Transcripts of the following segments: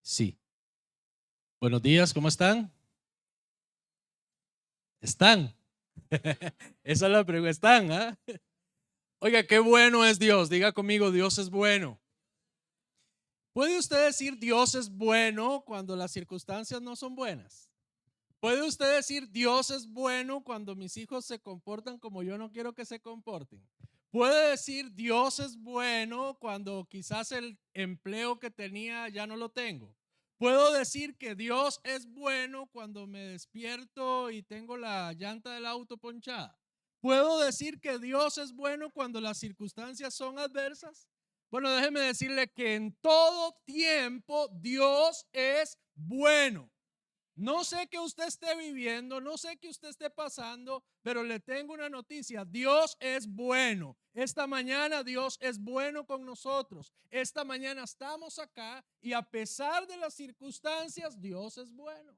Sí. Buenos días, ¿cómo están? ¿Están? Esa es la pregunta. ¿Están? ¿Ah? Oiga, qué bueno es Dios. Diga conmigo, Dios es bueno. ¿Puede usted decir Dios es bueno cuando las circunstancias no son buenas? ¿Puede usted decir Dios es bueno cuando mis hijos se comportan como yo no quiero que se comporten? ¿Puede decir Dios es bueno cuando quizás el empleo que tenía ya no lo tengo? ¿Puedo decir que Dios es bueno cuando me despierto y tengo la llanta del auto ponchada? ¿Puedo decir que Dios es bueno cuando las circunstancias son adversas? Bueno, déjeme decirle que en todo tiempo Dios es bueno. No sé qué usted esté viviendo, no sé qué usted esté pasando, pero le tengo una noticia. Dios es bueno. Esta mañana Dios es bueno con nosotros. Esta mañana estamos acá y a pesar de las circunstancias, Dios es bueno.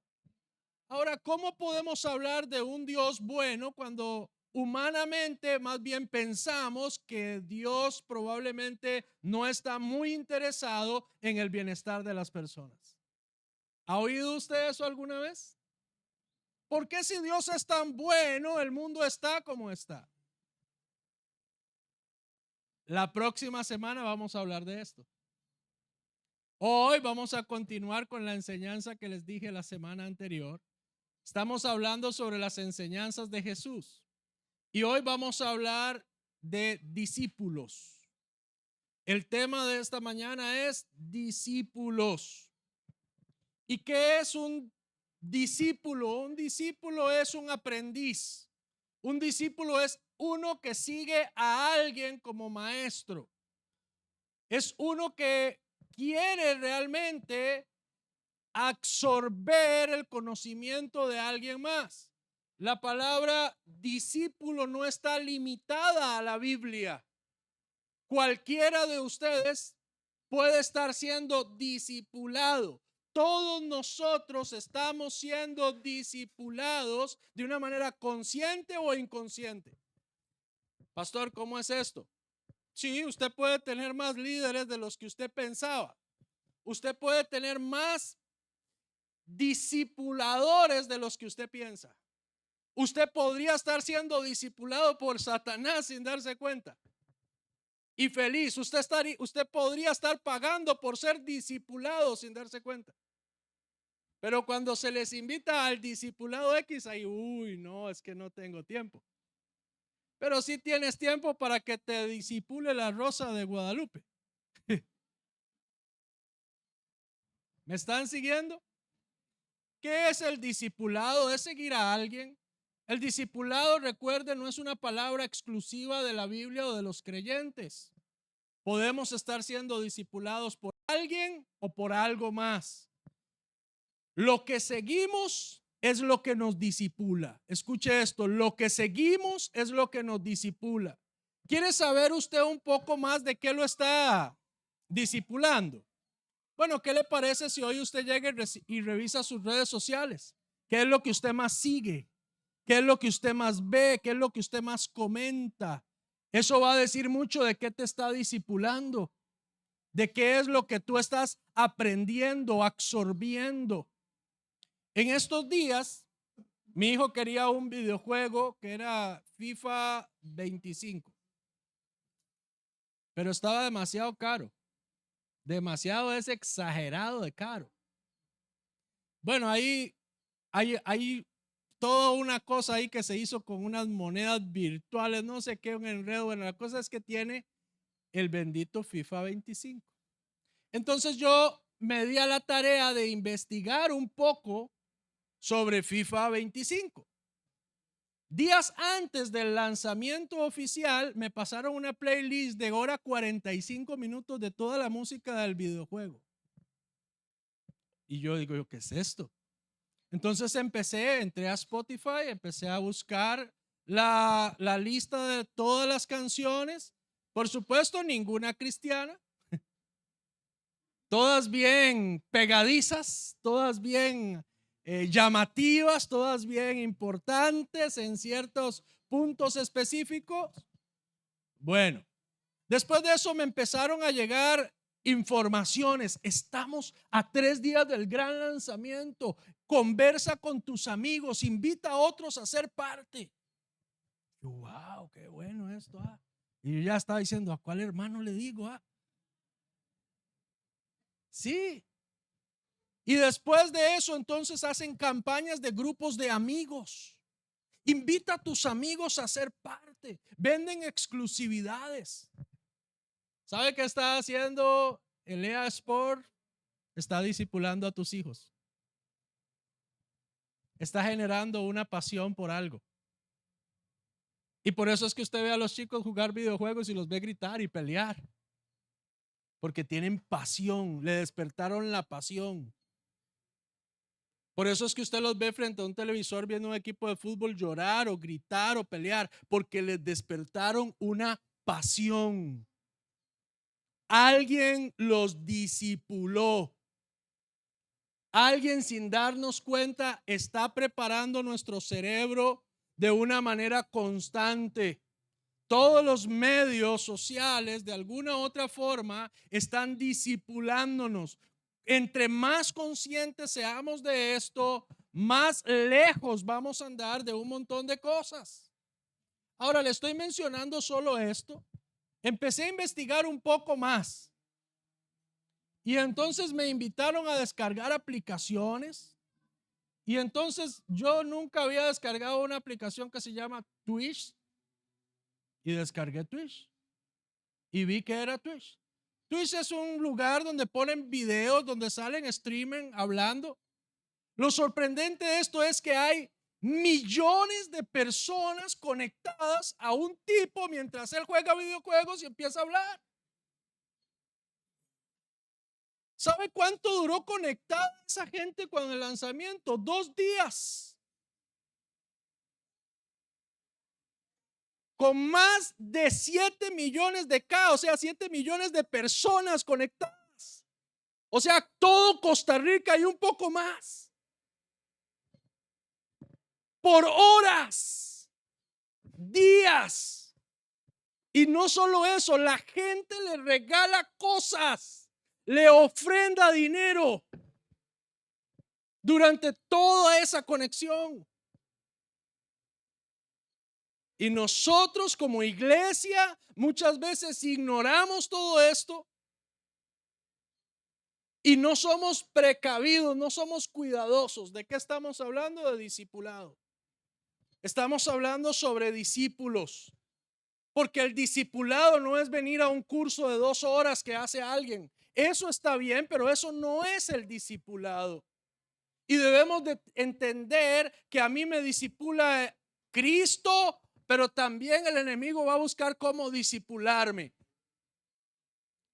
Ahora, ¿cómo podemos hablar de un Dios bueno cuando humanamente más bien pensamos que Dios probablemente no está muy interesado en el bienestar de las personas? ¿Ha oído usted eso alguna vez? ¿Por qué si Dios es tan bueno, el mundo está como está? La próxima semana vamos a hablar de esto. Hoy vamos a continuar con la enseñanza que les dije la semana anterior. Estamos hablando sobre las enseñanzas de Jesús. Y hoy vamos a hablar de discípulos. El tema de esta mañana es discípulos. ¿Y qué es un discípulo? Un discípulo es un aprendiz. Un discípulo es uno que sigue a alguien como maestro. Es uno que quiere realmente absorber el conocimiento de alguien más. La palabra discípulo no está limitada a la Biblia. Cualquiera de ustedes puede estar siendo discipulado. Todos nosotros estamos siendo discipulados de una manera consciente o inconsciente. Pastor, ¿cómo es esto? Sí, usted puede tener más líderes de los que usted pensaba. Usted puede tener más discipuladores de los que usted piensa. Usted podría estar siendo discipulado por Satanás sin darse cuenta. Y feliz, usted podría estar pagando por ser discipulado sin darse cuenta. Pero cuando se les invita al discipulado X, ahí, uy, no, es que no tengo tiempo. Pero sí tienes tiempo para que te disipule la Rosa de Guadalupe. ¿Me están siguiendo? ¿Qué es el discipulado? Es seguir a alguien. El discipulado, recuerden, no es una palabra exclusiva de la Biblia o de los creyentes. Podemos estar siendo discipulados por alguien o por algo más. Lo que seguimos es lo que nos disipula. Escuche esto, lo que seguimos es lo que nos disipula. ¿Quiere saber usted un poco más de qué lo está disipulando? Bueno, ¿qué le parece si hoy usted llega y revisa sus redes sociales? ¿Qué es lo que usted más sigue? ¿Qué es lo que usted más ve? ¿Qué es lo que usted más comenta? Eso va a decir mucho de qué te está disipulando, de qué es lo que tú estás aprendiendo, absorbiendo. En estos días, mi hijo quería un videojuego que era FIFA 25, pero estaba demasiado caro. Demasiado es exagerado de caro. Bueno, hay toda una cosa ahí que se hizo con unas monedas virtuales, no sé qué, un enredo. Bueno, la cosa es que tiene el bendito FIFA 25. Entonces yo me di a la tarea de investigar un poco sobre FIFA 25. Días antes del lanzamiento oficial me pasaron una playlist de hora 45 minutos de toda la música del videojuego. Y yo digo, ¿qué es esto? Entonces entré a Spotify, empecé a buscar la lista de todas las canciones. Por supuesto, ninguna cristiana. Todas bien pegadizas, todas bien llamativas, todas bien importantes en ciertos puntos específicos. Bueno, después de eso me empezaron a llegar informaciones. Estamos a 3 días del gran lanzamiento. Conversa con tus amigos, invita a otros a ser parte. Wow, qué bueno esto. Y yo ya estaba diciendo, ¿a cuál hermano le digo? Sí. Y después de eso, entonces hacen campañas de grupos de amigos. Invita a tus amigos a ser parte. Venden exclusividades. ¿Sabe qué está haciendo el EA Sport? Está discipulando a tus hijos. Está generando una pasión por algo. Y por eso es que usted ve a los chicos jugar videojuegos y los ve gritar y pelear. Porque tienen pasión, le despertaron la pasión. Por eso es que usted los ve frente a un televisor viendo un equipo de fútbol llorar o gritar o pelear, porque les despertaron una pasión. Alguien los discipuló. Alguien, sin darnos cuenta, está preparando nuestro cerebro de una manera constante. Todos los medios sociales, de alguna u otra forma, están discipulándonos. Entre más conscientes seamos de esto, más lejos vamos a andar de un montón de cosas. Ahora le estoy mencionando solo esto. Empecé a investigar un poco más. Y entonces me invitaron a descargar aplicaciones. Y entonces yo nunca había descargado una aplicación que se llama Twitch. Y descargué Twitch. Y vi que era Twitch. Twitch es un lugar donde ponen videos, donde salen streaming hablando. Lo sorprendente de esto es que hay millones de personas conectadas a un tipo mientras él juega videojuegos y empieza a hablar. ¿Sabe cuánto duró conectada esa gente con el lanzamiento? 2 días. Con más de 7 millones de K, o sea, 7 millones de personas conectadas. O sea, todo Costa Rica y un poco más. Por horas, días. Y no solo eso, la gente le regala cosas, le ofrenda dinero durante toda esa conexión. Y nosotros como iglesia muchas veces ignoramos todo esto y no somos precavidos, no somos cuidadosos. ¿De qué estamos hablando? De discipulado. Estamos hablando sobre discípulos. Porque el discipulado no es venir a un curso de 2 horas que hace alguien. Eso está bien, pero eso no es el discipulado. Y debemos de entender que a mí me discipula Cristo, pero también el enemigo va a buscar cómo discipularme.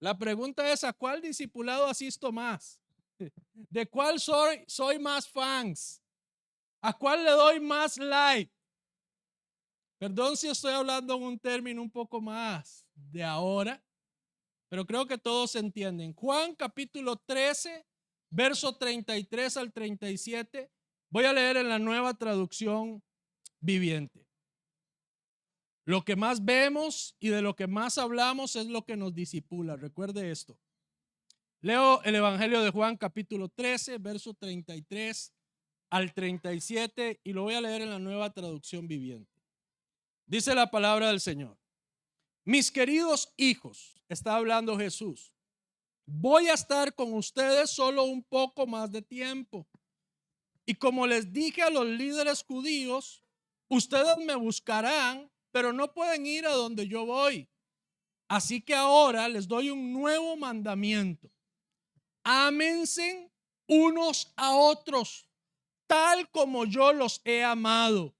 La pregunta es: ¿a cuál discipulado asisto más? ¿De cuál soy más fans? ¿A cuál le doy más like? Perdón si estoy hablando en un término un poco más de ahora, pero creo que todos entienden. Juan capítulo 13, verso 33 al 37. Voy a leer en la Nueva Traducción Viviente. Lo que más vemos y de lo que más hablamos es lo que nos disipula. Recuerde esto. Leo el Evangelio de Juan capítulo 13, verso 33 al 37 y lo voy a leer en la Nueva Traducción Viviente. Dice la palabra del Señor: mis queridos hijos, está hablando Jesús, voy a estar con ustedes solo un poco más de tiempo. Y como les dije a los líderes judíos, ustedes me buscarán, pero no pueden ir a donde yo voy. Así que ahora les doy un nuevo mandamiento: ámense unos a otros, tal como yo los he amado.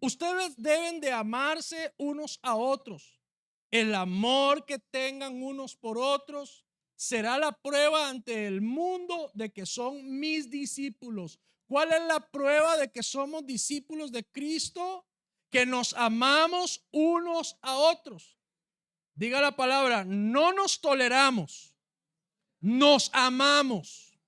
Ustedes deben de amarse unos a otros. El amor que tengan unos por otros será la prueba ante el mundo de que son mis discípulos. ¿Cuál es la prueba de que somos discípulos de Cristo? Que nos amamos unos a otros. Diga la palabra: no nos toleramos, nos amamos.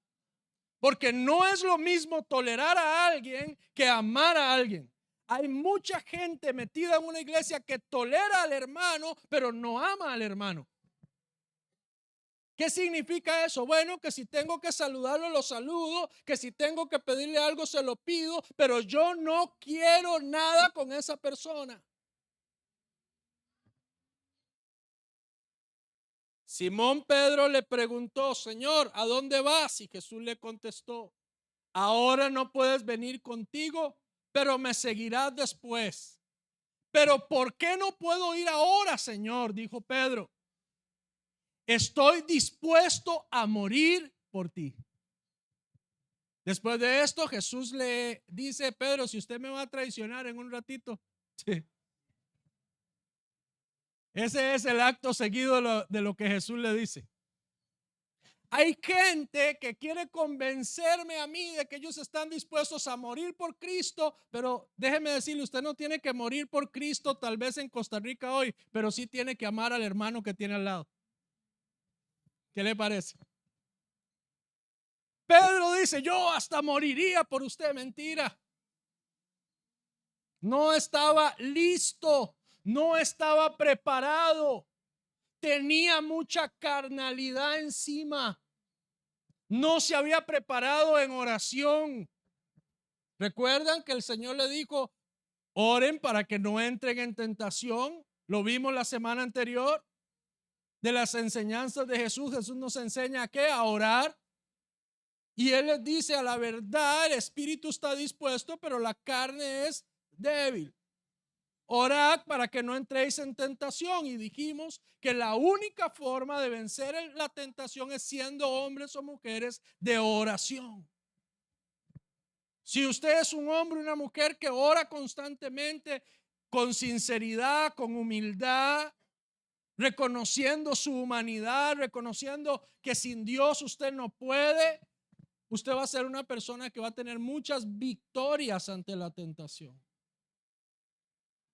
Porque no es lo mismo tolerar a alguien que amar a alguien. Hay mucha gente metida en una iglesia que tolera al hermano, pero no ama al hermano. ¿Qué significa eso? Bueno, que si tengo que saludarlo, lo saludo, que si tengo que pedirle algo, se lo pido, pero yo no quiero nada con esa persona. Simón Pedro le preguntó, Señor, ¿a dónde vas? Y Jesús le contestó, ahora no puedes venir contigo, pero me seguirás después. Pero ¿por qué no puedo ir ahora, Señor? Dijo Pedro. Estoy dispuesto a morir por ti. Después de esto, Jesús le dice, Pedro, si usted me va a traicionar en un ratito. Sí. Ese es el acto seguido de lo que Jesús le dice. Hay gente que quiere convencerme a mí de que ellos están dispuestos a morir por Cristo, pero déjeme decirle, usted no tiene que morir por Cristo tal vez en Costa Rica hoy, pero sí tiene que amar al hermano que tiene al lado. ¿Qué le parece? Pedro dice, yo hasta moriría por usted. Mentira. No estaba listo, no estaba preparado, tenía mucha carnalidad encima, no se había preparado en oración. ¿Recuerdan que el Señor le dijo, oren para que no entren en tentación? Lo vimos la semana anterior de las enseñanzas de Jesús. Jesús nos enseña a qué, a orar. Y Él les dice, a la verdad, el espíritu está dispuesto, pero la carne es débil. Orad para que no entréis en tentación. Y dijimos que la única forma de vencer la tentación es siendo hombres o mujeres de oración. Si usted es un hombre o una mujer que ora constantemente, con sinceridad, con humildad, reconociendo su humanidad, reconociendo que sin Dios usted no puede, usted va a ser una persona que va a tener muchas victorias ante la tentación.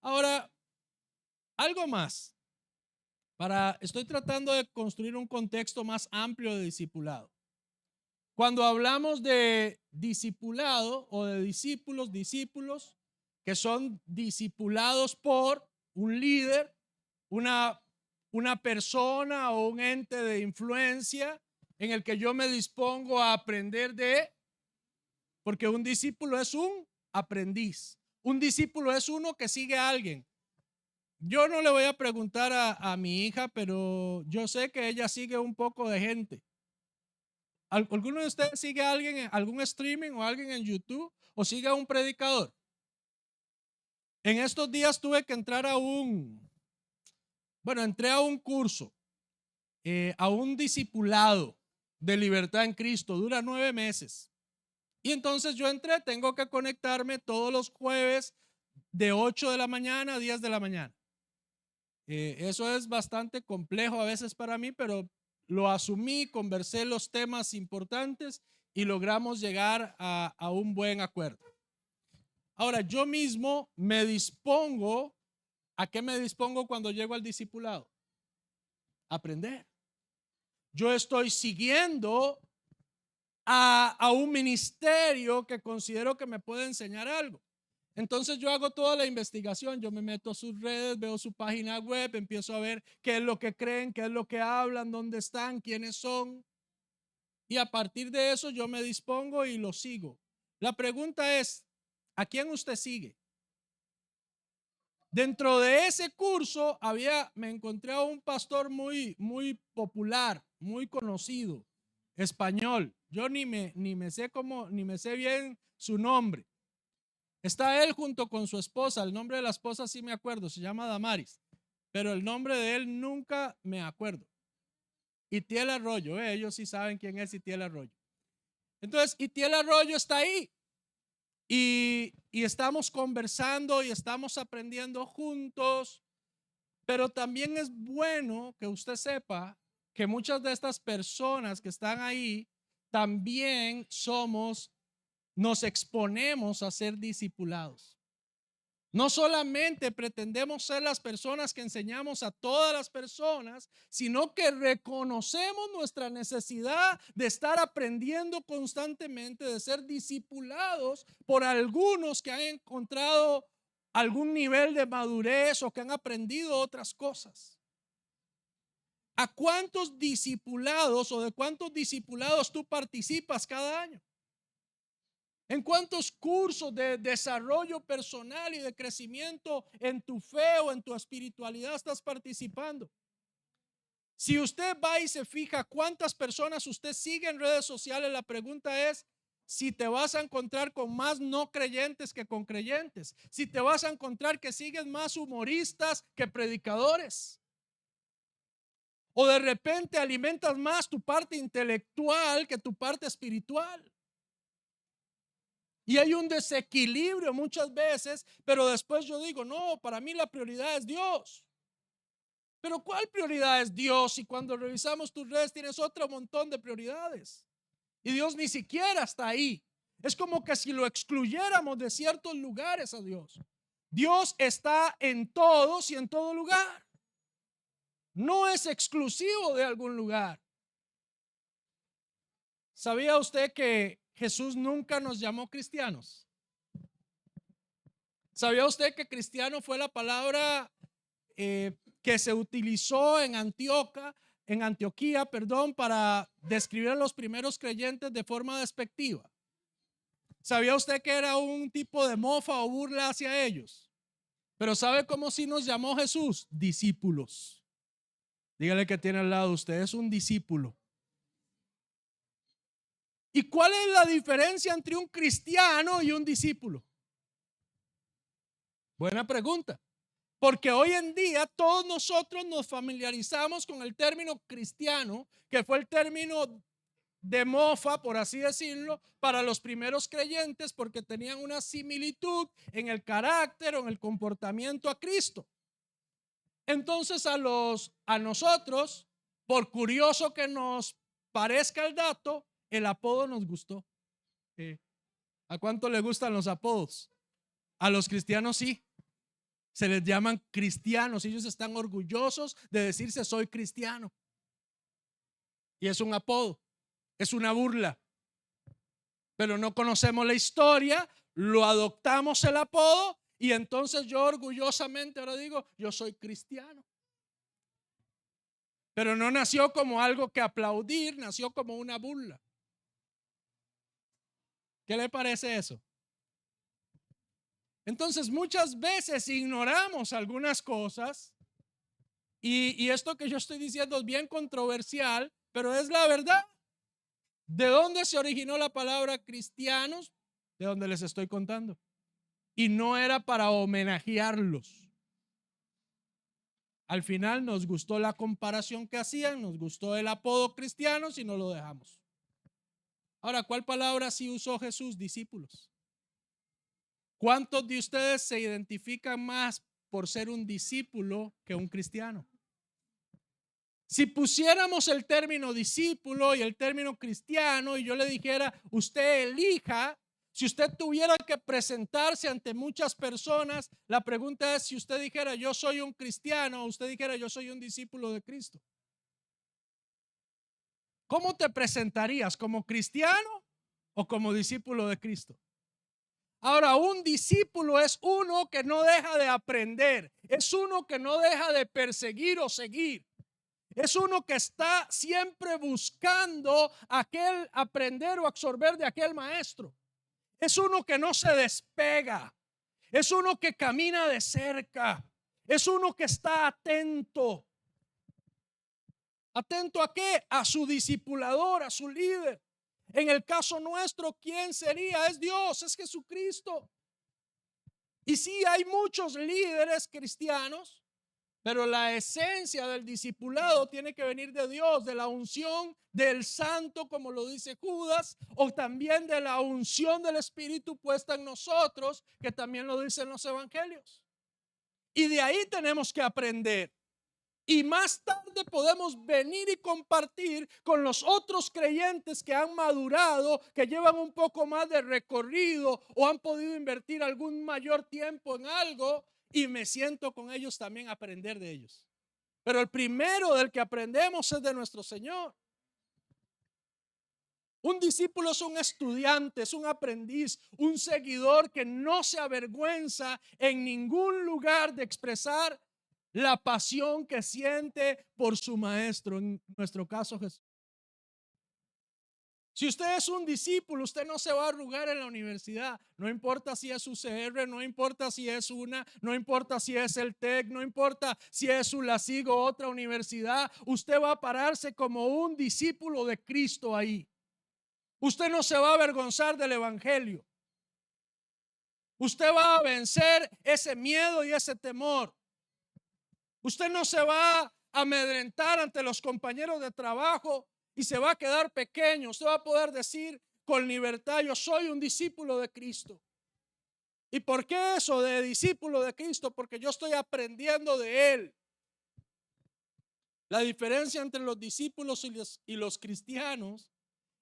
Ahora, algo más. Estoy tratando de construir un contexto más amplio de discipulado. Cuando hablamos de discipulado o de discípulos que son discipulados por un líder, una persona o un ente de influencia en el que yo me dispongo a aprender porque un discípulo es un aprendiz. Un discípulo es uno que sigue a alguien. Yo no le voy a preguntar a mi hija, pero yo sé que ella sigue un poco de gente. ¿Alguno de ustedes sigue a alguien en algún streaming o alguien en YouTube o sigue a un predicador? En estos días tuve que entrar entré a un curso, a un discipulado de libertad en Cristo, dura 9 meses. Y entonces yo entré, tengo que conectarme todos los jueves de 8 de la mañana a 10 de la mañana. Eso es bastante complejo a veces para mí, pero lo asumí, conversé los temas importantes y logramos llegar a un buen acuerdo. Ahora, yo mismo me dispongo, ¿a qué me dispongo cuando llego al discipulado? Aprender. Yo estoy siguiendo a un ministerio que considero que me puede enseñar algo. Entonces yo hago toda la investigación, yo me meto a sus redes, veo su página web, empiezo a ver qué es lo que creen, qué es lo que hablan, dónde están, quiénes son. Y a partir de eso yo me dispongo y lo sigo. La pregunta es, ¿a quién usted sigue? Dentro de ese curso me encontré a un pastor muy popular, muy conocido, español. Yo ni me sé bien su nombre. Está él junto con su esposa. El nombre de la esposa sí me acuerdo, se llama Damaris, pero el nombre de él nunca me acuerdo. Itiel Arroyo, ellos sí saben quién es Itiel Arroyo. Entonces, Itiel Arroyo está ahí y estamos conversando y estamos aprendiendo juntos, pero también es bueno que usted sepa que muchas de estas personas que están ahí también nos exponemos a ser discipulados. No solamente pretendemos ser las personas que enseñamos a todas las personas, sino que reconocemos nuestra necesidad de estar aprendiendo constantemente, de ser discipulados por algunos que han encontrado algún nivel de madurez o que han aprendido otras cosas. ¿A cuántos discipulados o de cuántos discipulados tú participas cada año? ¿En cuántos cursos de desarrollo personal y de crecimiento en tu fe o en tu espiritualidad estás participando? Si usted va y se fija cuántas personas usted sigue en redes sociales, la pregunta es si te vas a encontrar con más no creyentes que con creyentes. Si te vas a encontrar que sigues más humoristas que predicadores. O de repente alimentas más tu parte intelectual que tu parte espiritual. Y hay un desequilibrio muchas veces, pero después yo digo, no, para mí la prioridad es Dios. Pero ¿cuál prioridad es Dios? Y cuando revisamos tus redes tienes otro montón de prioridades. Y Dios ni siquiera está ahí. Es como que si lo excluyéramos de ciertos lugares a Dios. Dios está en todos y en todo lugar. No es exclusivo de algún lugar. ¿Sabía usted que Jesús nunca nos llamó cristianos? ¿Sabía usted que cristiano fue la palabra que se utilizó en Antioquía, para describir a los primeros creyentes de forma despectiva? ¿Sabía usted que era un tipo de mofa o burla hacia ellos? Pero ¿sabe cómo sí nos llamó Jesús? Discípulos. Dígale que tiene al lado, usted es un discípulo. ¿Y cuál es la diferencia entre un cristiano y un discípulo? Buena pregunta. Porque hoy en día todos nosotros nos familiarizamos con el término cristiano, que fue el término de mofa, por así decirlo, para los primeros creyentes, porque tenían una similitud en el carácter o en el comportamiento a Cristo. Entonces a nosotros, por curioso que nos parezca el dato, el apodo nos gustó. ¿A cuánto le gustan los apodos? A los cristianos sí. Se les llaman cristianos. Ellos están orgullosos de decirse soy cristiano. Y es un apodo, es una burla. Pero no conocemos la historia, lo adoptamos el apodo y entonces yo orgullosamente ahora digo, yo soy cristiano. Pero no nació como algo que aplaudir, nació como una burla. ¿Qué le parece eso? Entonces muchas veces ignoramos algunas cosas y esto que yo estoy diciendo es bien controversial, pero es la verdad. ¿De dónde se originó la palabra cristianos? De donde les estoy contando. Y no era para homenajearlos. Al final nos gustó la comparación que hacían, nos gustó el apodo cristianos y no lo dejamos. Ahora, ¿cuál palabra sí usó Jesús? Discípulos. ¿Cuántos de ustedes se identifican más por ser un discípulo que un cristiano? Si pusiéramos el término discípulo y el término cristiano y yo le dijera, usted elija, si usted tuviera que presentarse ante muchas personas, la pregunta es si usted dijera yo soy un cristiano o usted dijera yo soy un discípulo de Cristo. ¿Cómo te presentarías? ¿Como cristiano o como discípulo de Cristo? Ahora, un discípulo es uno que no deja de aprender, es uno que no deja de perseguir o seguir. Es uno que está siempre buscando aquel aprender o absorber de aquel maestro. Es uno que no se despega. Es uno que camina de cerca. Es uno que está atento. ¿Atento a qué? A su discipulador, a su líder. En el caso nuestro, ¿quién sería? Es Dios, es Jesucristo. Y sí, hay muchos líderes cristianos, pero la esencia del discipulado tiene que venir de Dios, de la unción del santo, como lo dice Judas, o también de la unción del Espíritu puesta en nosotros, que también lo dicen los evangelios. Y de ahí tenemos que aprender. Y más tarde podemos venir y compartir con los otros creyentes que han madurado, que llevan un poco más de recorrido o han podido invertir algún mayor tiempo en algo. Y me siento con ellos también a aprender de ellos. Pero el primero del que aprendemos es de nuestro Señor. Un discípulo es un estudiante, es un aprendiz, un seguidor que no se avergüenza en ningún lugar de expresar la pasión que siente por su maestro, en nuestro caso Jesús. Si usted es un discípulo, usted no se va a arrugar en la universidad. No importa si es UCR, no importa si es no importa si es el TEC, no importa si es ULASIG o otra universidad. Usted va a pararse como un discípulo de Cristo ahí. Usted no se va a avergonzar del evangelio. Usted va a vencer ese miedo y ese temor. Usted no se va a amedrentar ante los compañeros de trabajo y se va a quedar pequeño. Usted va a poder decir con libertad: yo soy un discípulo de Cristo. ¿Y por qué eso de discípulo de Cristo? Porque yo estoy aprendiendo de Él. La diferencia entre los discípulos y los cristianos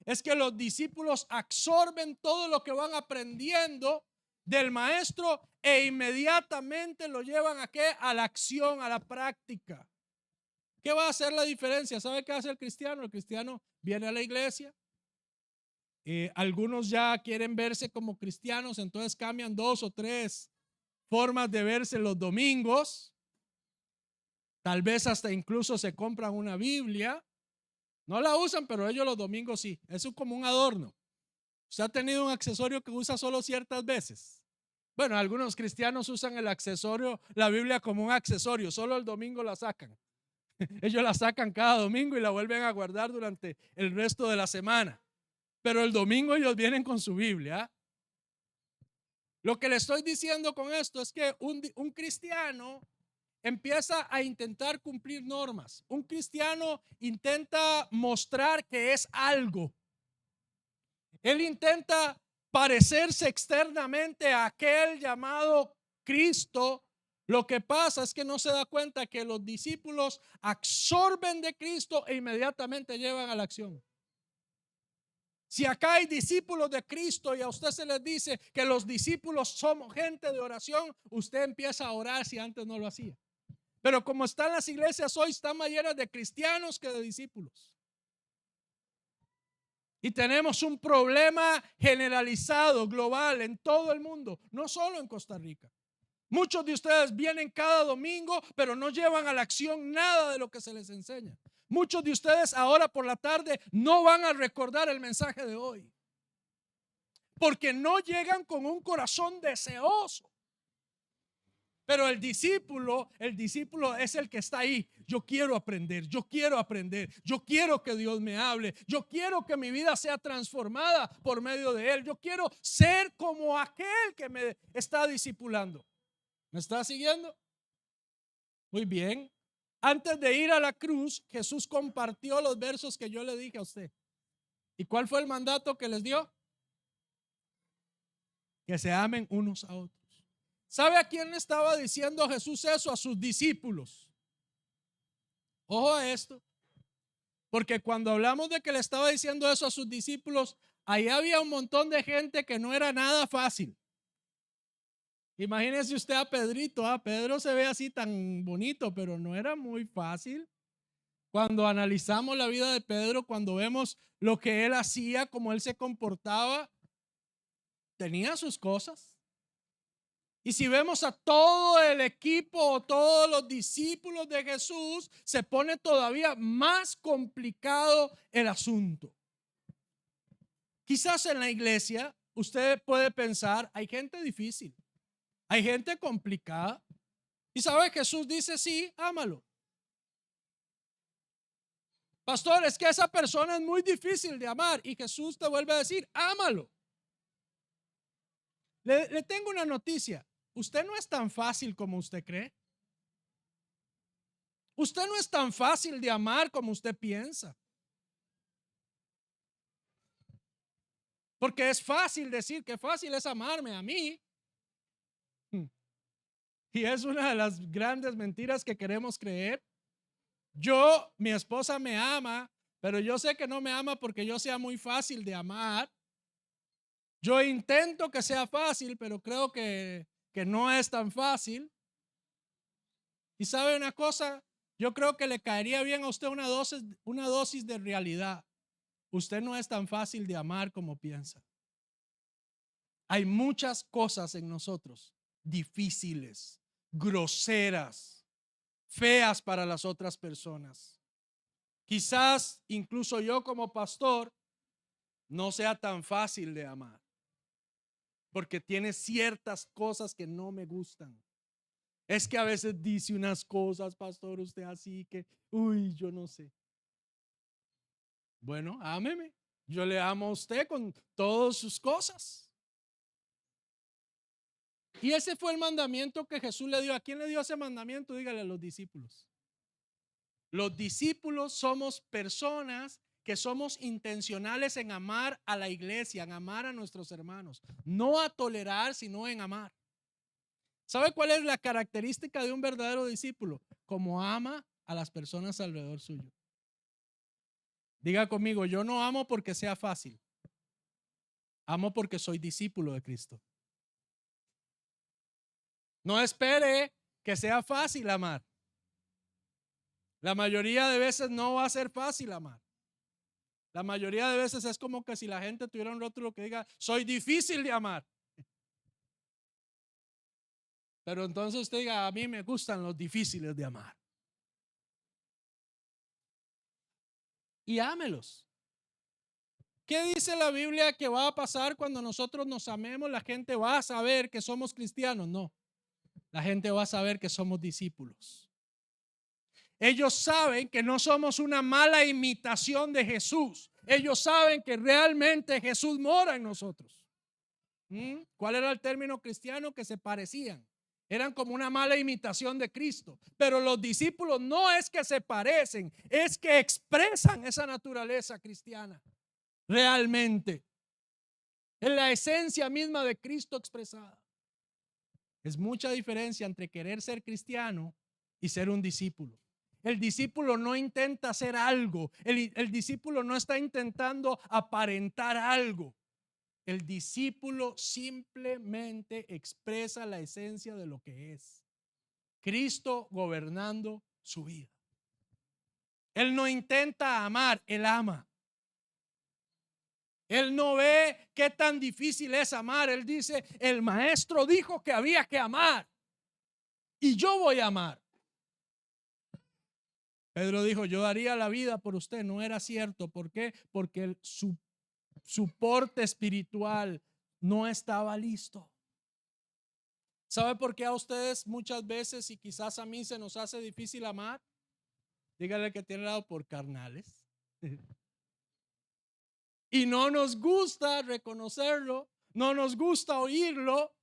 es que los discípulos absorben todo lo que van aprendiendo del maestro e inmediatamente lo llevan ¿a qué? A la acción, a la práctica. ¿Qué va a hacer la diferencia? ¿Sabe qué hace el cristiano? El cristiano viene a la iglesia. Algunos ya quieren verse como cristianos, entonces cambian 2 o 3 formas de verse los domingos. Tal vez hasta incluso se compran una Biblia. No la usan, pero ellos los domingos sí. Eso es como un adorno. ¿Usted ha tenido un accesorio que usa solo ciertas veces? Bueno, algunos cristianos usan el accesorio, la Biblia, como un accesorio. Solo el domingo la sacan. Ellos la sacan cada domingo y la vuelven a guardar durante el resto de la semana. Pero el domingo ellos vienen con su Biblia. Lo que le estoy diciendo con esto es que un cristiano empieza a intentar cumplir normas. Un cristiano intenta mostrar que es algo. Él intenta parecerse externamente a aquel llamado Cristo. Lo que pasa es que no se da cuenta que los discípulos absorben de Cristo e inmediatamente llevan a la acción. Si acá hay discípulos de Cristo y a usted se les dice que los discípulos somos gente de oración, usted empieza a orar si antes no lo hacía. Pero como están las iglesias hoy, están más llenas de cristianos que de discípulos. Y tenemos un problema generalizado, global, en todo el mundo, no solo en Costa Rica. Muchos de ustedes vienen cada domingo, pero no llevan a la acción nada de lo que se les enseña. Muchos de ustedes ahora por la tarde no van a recordar el mensaje de hoy, porque no llegan con un corazón deseoso. Pero el discípulo es el que está ahí. Yo quiero aprender, yo quiero que Dios me hable, yo quiero que mi vida sea transformada por medio de Él. Yo quiero ser como aquel que me está discipulando. ¿Me está siguiendo? Muy bien. Antes de ir a la cruz, Jesús compartió los versos que yo le dije a usted. ¿Y cuál fue el mandato que les dio? Que se amen unos a otros. ¿Sabe a quién le estaba diciendo Jesús eso? A sus discípulos. Ojo a esto, porque cuando hablamos de que le estaba diciendo eso a sus discípulos, ahí había un montón de gente que no era nada fácil. Imagínese usted a Pedrito. Pedro se ve así tan bonito, pero no era muy fácil. Cuando analizamos la vida de Pedro, cuando vemos lo que él hacía, cómo él se comportaba, tenía sus cosas. Y si vemos a todo el equipo, todos los discípulos de Jesús, se pone todavía más complicado el asunto. Quizás en la iglesia usted puede pensar, hay gente difícil, hay gente complicada. Y sabe, Jesús dice, sí, ámalo. Pastor, es que esa persona es muy difícil de amar. Y Jesús te vuelve a decir, ámalo. Le tengo una noticia. Usted no es tan fácil como usted cree. Usted no es tan fácil de amar como usted piensa. Porque es fácil decir que fácil es amarme a mí. Y es una de las grandes mentiras que queremos creer. Mi esposa me ama, pero yo sé que no me ama porque yo sea muy fácil de amar. Yo intento que sea fácil, pero creo que no es tan fácil. Y sabe una cosa, yo creo que le caería bien a usted una dosis de realidad. Usted no es tan fácil de amar como piensa. Hay muchas cosas en nosotros difíciles, groseras, feas para las otras personas. Quizás incluso yo como pastor no sea tan fácil de amar, porque tiene ciertas cosas que no me gustan. Es que a veces dice unas cosas, pastor, usted así que, uy, yo no sé. Bueno, ámeme. Yo le amo a usted con todas sus cosas. Y ese fue el mandamiento que Jesús le dio. ¿A quién le dio ese mandamiento? Dígale a los discípulos. Los discípulos somos personas que somos intencionales en amar a la iglesia, en amar a nuestros hermanos. No a tolerar, sino en amar. ¿Sabe cuál es la característica de un verdadero discípulo? Como ama a las personas alrededor suyo. Diga conmigo, yo no amo porque sea fácil. Amo porque soy discípulo de Cristo. No espere que sea fácil amar. La mayoría de veces no va a ser fácil amar. La mayoría de veces es como que si la gente tuviera un rótulo que diga, soy difícil de amar. Pero entonces usted diga, a mí me gustan los difíciles de amar. Y ámelos. ¿Qué dice la Biblia que va a pasar cuando nosotros nos amemos? La gente va a saber que somos cristianos. No, la gente va a saber que somos discípulos. Ellos saben que no somos una mala imitación de Jesús. Ellos saben que realmente Jesús mora en nosotros. ¿Cuál era el término cristiano? Que se parecían. Eran como una mala imitación de Cristo. Pero los discípulos no es que se parecen, es que expresan esa naturaleza cristiana. Realmente. Es la esencia misma de Cristo expresada. Es mucha diferencia entre querer ser cristiano y ser un discípulo. El discípulo no intenta hacer algo. El discípulo no está intentando aparentar algo. El discípulo simplemente expresa la esencia de lo que es. Cristo gobernando su vida. Él no intenta amar, él ama. Él no ve qué tan difícil es amar. Él dice, el maestro dijo que había que amar y yo voy a amar. Pedro dijo, yo daría la vida por usted. No era cierto. ¿Por qué? Porque su porte espiritual no estaba listo. ¿Sabe por qué a ustedes muchas veces y quizás a mí se nos hace difícil amar? Dígale que tiene lado por carnales. Y no nos gusta reconocerlo, no nos gusta oírlo,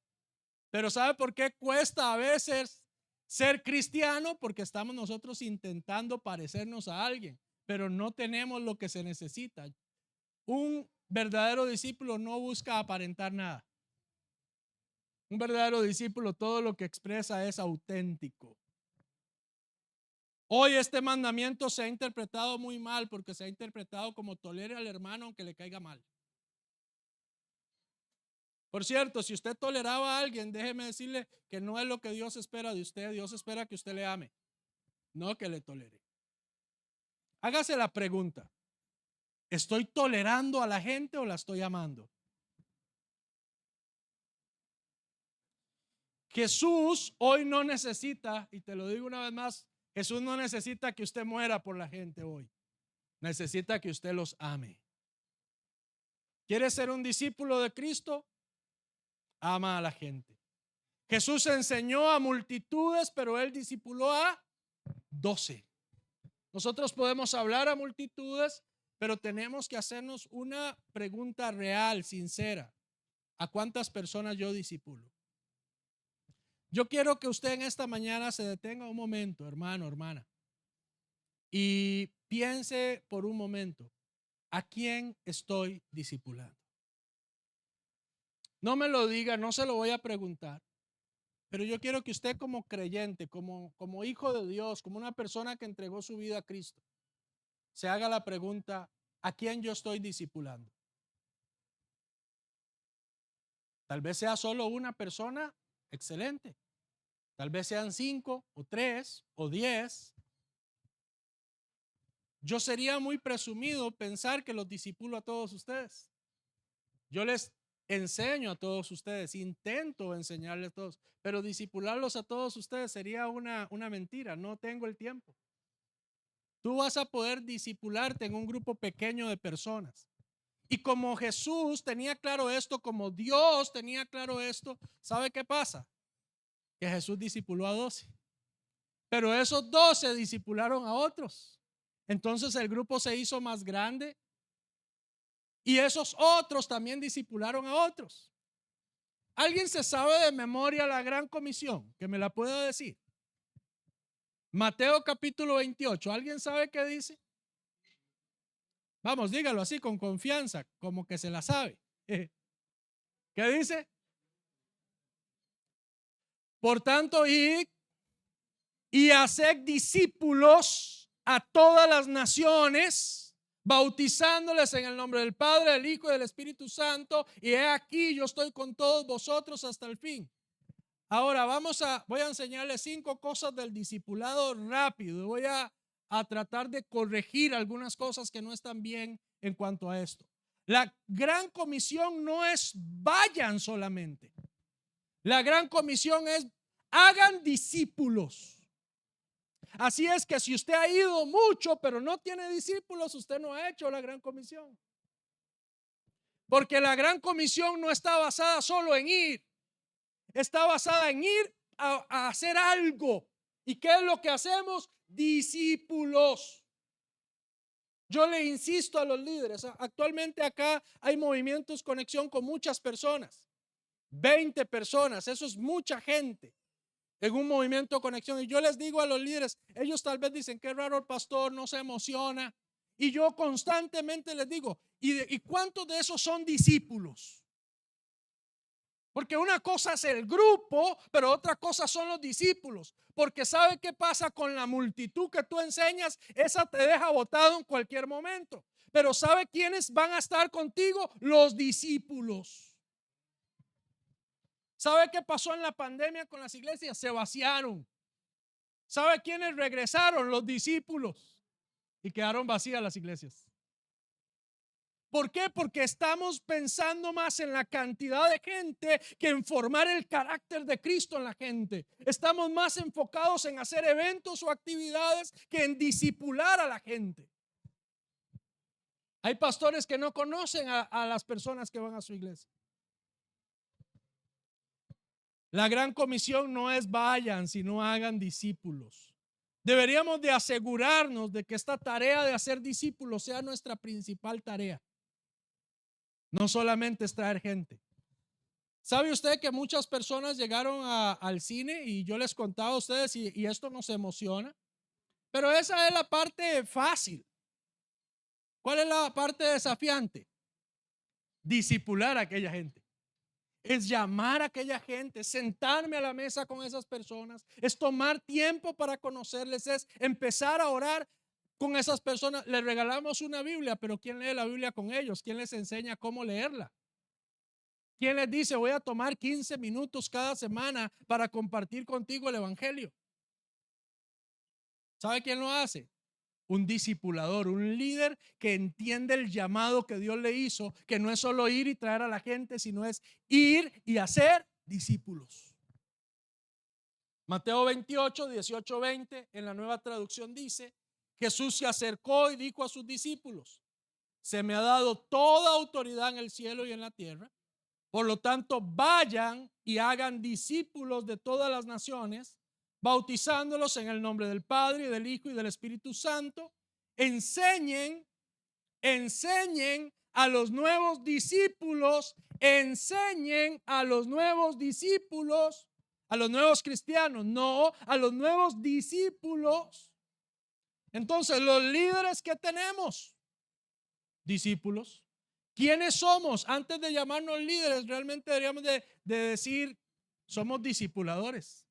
pero ¿sabe por qué cuesta a veces ser cristiano? Porque estamos nosotros intentando parecernos a alguien, pero no tenemos lo que se necesita. Un verdadero discípulo no busca aparentar nada. Un verdadero discípulo todo lo que expresa es auténtico. Hoy este mandamiento se ha interpretado muy mal porque se ha interpretado como tolere al hermano aunque le caiga mal. Por cierto, si usted toleraba a alguien, déjeme decirle que no es lo que Dios espera de usted. Dios espera que usted le ame, no que le tolere. Hágase la pregunta, ¿estoy tolerando a la gente o la estoy amando? Jesús hoy no necesita, y te lo digo una vez más, Jesús no necesita que usted muera por la gente hoy. Necesita que usted los ame. ¿Quiere ser un discípulo de Cristo? Ama a la gente. Jesús enseñó a multitudes, pero él discipuló a 12. Nosotros podemos hablar a multitudes, pero tenemos que hacernos una pregunta real, sincera. ¿A cuántas personas yo discipulo? Yo quiero que usted en esta mañana se detenga un momento, hermano, hermana, y piense por un momento, ¿a quién estoy discipulando? No me lo diga, no se lo voy a preguntar, pero yo quiero que usted como creyente, como hijo de Dios, como una persona que entregó su vida a Cristo, se haga la pregunta, ¿a quién yo estoy discipulando? Tal vez sea solo una persona, excelente. Tal vez sean 5 o 3 o 10. Yo sería muy presumido pensar que los discipulo a todos ustedes. Yo les enseño a todos ustedes, intento enseñarles a todos, pero disipularlos a todos ustedes sería una mentira, no tengo el tiempo. Tú vas a poder disipularte en un grupo pequeño de personas. Y como Jesús tenía claro esto, como Dios tenía claro esto, ¿sabe qué pasa? Que Jesús discipuló a 12. Pero esos 12 discipularon a otros. Entonces el grupo se hizo más grande y esos otros también discipularon a otros. ¿Alguien se sabe de memoria la gran comisión? Que me la pueda decir. Mateo capítulo 28. ¿Alguien sabe qué dice? Vamos, dígalo así con confianza, como que se la sabe. ¿Qué dice? Por tanto, id y haced discípulos a todas las naciones, bautizándoles en el nombre del Padre, del Hijo y del Espíritu Santo. Y he aquí, yo estoy con todos vosotros hasta el fin. Ahora voy a enseñarles 5 cosas del discipulado rápido. Voy a tratar de corregir algunas cosas que no están bien en cuanto a esto. La gran comisión no es vayan solamente. La gran comisión es hagan discípulos. Así es que si usted ha ido mucho pero no tiene discípulos, usted no ha hecho la gran comisión. Porque la gran comisión no está basada solo en ir. Está basada en ir a hacer algo. ¿Y qué es lo que hacemos? Discípulos. Yo le insisto a los líderes, actualmente acá hay movimientos conexión con muchas personas, 20 personas, eso es mucha gente en un movimiento conexión. Y yo les digo a los líderes, ellos tal vez dicen, qué raro el pastor, no se emociona. Y yo constantemente les digo, ¿y cuántos de esos son discípulos? Porque una cosa es el grupo, pero otra cosa son los discípulos. Porque ¿sabe qué pasa con la multitud que tú enseñas? Esa te deja botado en cualquier momento. Pero ¿sabe quiénes van a estar contigo? Los discípulos. ¿Sabe qué pasó en la pandemia con las iglesias? Se vaciaron. ¿Sabe quiénes regresaron? Los discípulos. Y quedaron vacías las iglesias. ¿Por qué? Porque estamos pensando más en la cantidad de gente que en formar el carácter de Cristo en la gente. Estamos más enfocados en hacer eventos o actividades que en discipular a la gente. Hay pastores que no conocen a las personas que van a su iglesia. La gran comisión no es vayan, sino hagan discípulos. Deberíamos de asegurarnos de que esta tarea de hacer discípulos sea nuestra principal tarea. No solamente es traer gente. ¿Sabe usted que muchas personas llegaron al cine y yo les contaba a ustedes y esto nos emociona? Pero esa es la parte fácil. ¿Cuál es la parte desafiante? Discipular a aquella gente. Es llamar a aquella gente, sentarme a la mesa con esas personas, es tomar tiempo para conocerles, es empezar a orar con esas personas. Les regalamos una Biblia, pero ¿quién lee la Biblia con ellos? ¿Quién les enseña cómo leerla? ¿Quién les dice voy a tomar 15 minutos cada semana para compartir contigo el evangelio? ¿Sabe quién lo hace? Un discipulador, un líder que entiende el llamado que Dios le hizo, que no es solo ir y traer a la gente, sino es ir y hacer discípulos. Mateo 28, 18, 20 en la Nueva Traducción dice, Jesús se acercó y dijo a sus discípulos, se me ha dado toda autoridad en el cielo y en la tierra. Por lo tanto, vayan y hagan discípulos de todas las naciones, bautizándolos en el nombre del Padre y del Hijo y del Espíritu Santo. Enseñen a los nuevos discípulos, enseñen a los nuevos discípulos, a los nuevos cristianos, no, a los nuevos discípulos. Entonces, los líderes que tenemos, discípulos. ¿Quiénes somos? Antes de llamarnos líderes, realmente deberíamos de decir, somos discipuladores.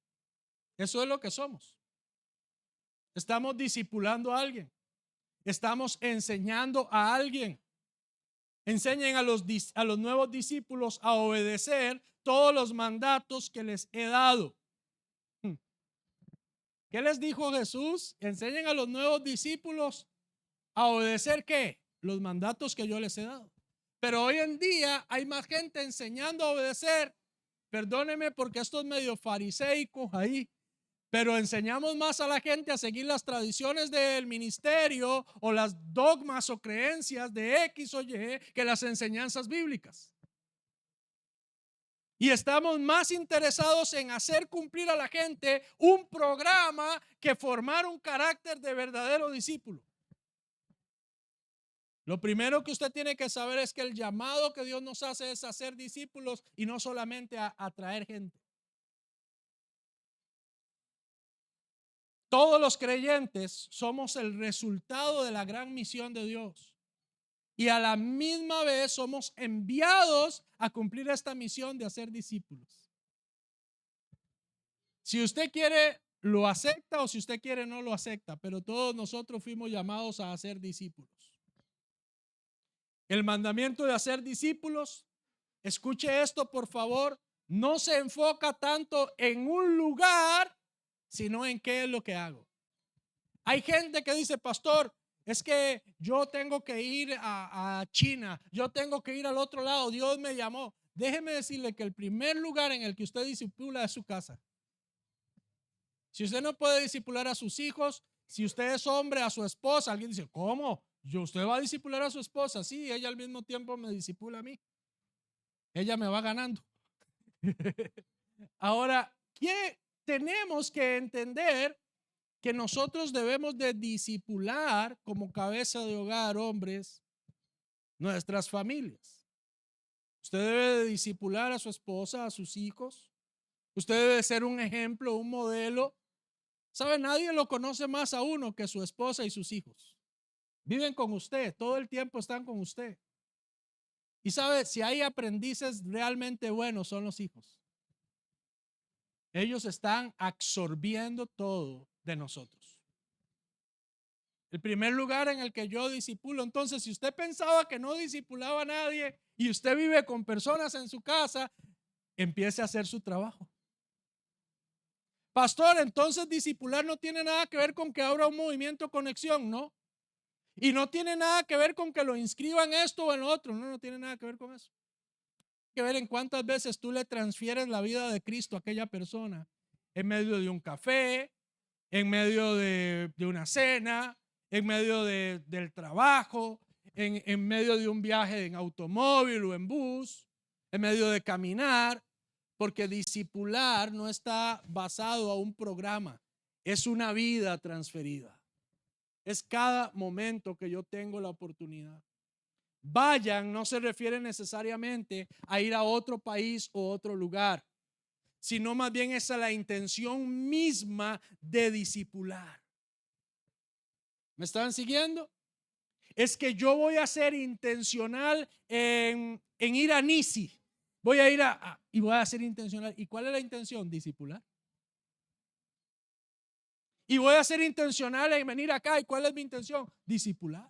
Eso es lo que somos. Estamos discipulando a alguien. Estamos enseñando a alguien. Enseñen a los nuevos discípulos a obedecer todos los mandatos que les he dado. ¿Qué les dijo Jesús? Enseñen a los nuevos discípulos a obedecer ¿qué? Los mandatos que yo les he dado. Pero hoy en día hay más gente enseñando a obedecer. Perdóneme porque esto es medio fariseico ahí. Pero enseñamos más a la gente a seguir las tradiciones del ministerio o las dogmas o creencias de X o Y que las enseñanzas bíblicas. Y estamos más interesados en hacer cumplir a la gente un programa que formar un carácter de verdadero discípulo. Lo primero que usted tiene que saber es que el llamado que Dios nos hace es hacer discípulos y no solamente a atraer gente. Todos los creyentes somos el resultado de la gran misión de Dios. Y a la misma vez somos enviados a cumplir esta misión de hacer discípulos. Si usted quiere, lo acepta, o si usted quiere, no lo acepta. Pero todos nosotros fuimos llamados a hacer discípulos. El mandamiento de hacer discípulos, escuche esto por favor, no se enfoca tanto en un lugar, sino en qué es lo que hago. Hay gente que dice, pastor, es que yo tengo que ir a China, yo tengo que ir al otro lado, Dios me llamó. Déjeme decirle que el primer lugar en el que usted discipula es su casa. Si usted no puede discipular a sus hijos, si usted es hombre, a su esposa, alguien dice, ¿cómo? ¿Usted va a discipular a su esposa? Sí, ella al mismo tiempo me discipula a mí. Ella me va ganando. Ahora, ¿qué tenemos que entender? Que nosotros debemos de discipular como cabeza de hogar, hombres, nuestras familias. Usted debe de discipular a su esposa, a sus hijos. Usted debe de ser un ejemplo, un modelo. ¿Sabe? Nadie lo conoce más a uno que su esposa y sus hijos. Viven con usted, todo el tiempo están con usted. Y sabe, si hay aprendices realmente buenos son los hijos. Ellos están absorbiendo todo de nosotros. El primer lugar en el que yo discipulo. Entonces, si usted pensaba que no discipulaba a nadie y usted vive con personas en su casa, empiece a hacer su trabajo. Pastor, entonces discipular no tiene nada que ver con que abra un movimiento conexión, ¿no? Y no tiene nada que ver con que lo inscriban esto o en lo otro. No, no tiene nada que ver con eso. Tiene que ver en cuántas veces tú le transfieres la vida de Cristo a aquella persona. En medio de un café, en medio de una cena, en medio del trabajo, en medio de un viaje en automóvil o en bus, en medio de caminar, porque discipular no está basado a un programa, es una vida transferida. Es cada momento que yo tengo la oportunidad. Vayan no se refiere necesariamente a ir a otro país o otro lugar, sino más bien es a la intención misma de discipular. ¿Me están siguiendo? Es que yo voy a ser intencional en ir a Nisi. Voy a ir y voy a ser intencional. ¿Y cuál es la intención? Discipular. Y voy a ser intencional en venir acá. ¿Y cuál es mi intención? Discipular.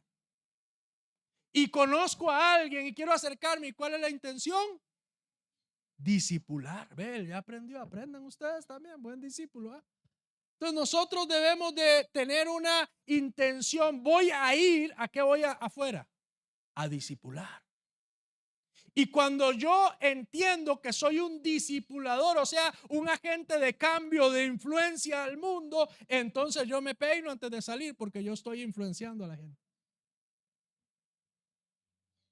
Y conozco a alguien y quiero acercarme. ¿Y cuál es la intención? Discipular. Ve, ya aprendió. Aprendan ustedes también. Buen discípulo. Entonces nosotros debemos de tener una intención. Voy a ir, ¿a qué voy afuera? A discipular. Y cuando yo entiendo que soy un discipulador, o sea, un agente de cambio, de influencia al mundo, entonces yo me peino antes de salir porque yo estoy influenciando a la gente.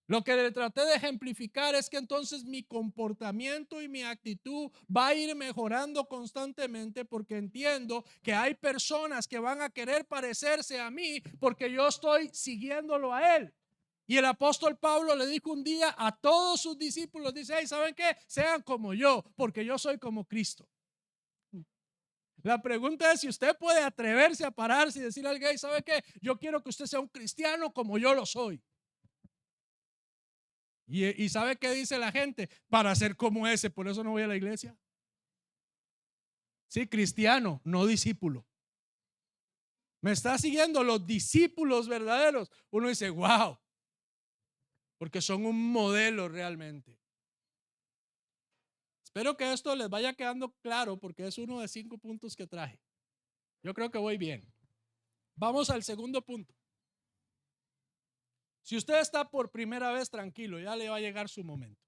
Lo que le traté de ejemplificar es que entonces mi comportamiento y mi actitud va a ir mejorando constantemente porque entiendo que hay personas que van a querer parecerse a mí porque yo estoy siguiéndolo a él. Y el apóstol Pablo le dijo un día a todos sus discípulos, dice, hey, ¿saben qué? Sean como yo, porque yo soy como Cristo. La pregunta es si usted puede atreverse a pararse y decirle al gay, ¿sabe qué? Yo quiero que usted sea un cristiano como yo lo soy. Y ¿sabe qué dice la gente? Para ser como ese, por eso no voy a la iglesia. Sí, cristiano, no discípulo. Me está siguiendo los discípulos verdaderos. Uno dice, wow, porque son un modelo realmente. Espero que esto les vaya quedando claro porque es uno de 5 puntos que traje. Yo creo que voy bien. Vamos al segundo punto. Si usted está por primera vez, tranquilo, ya le va a llegar su momento.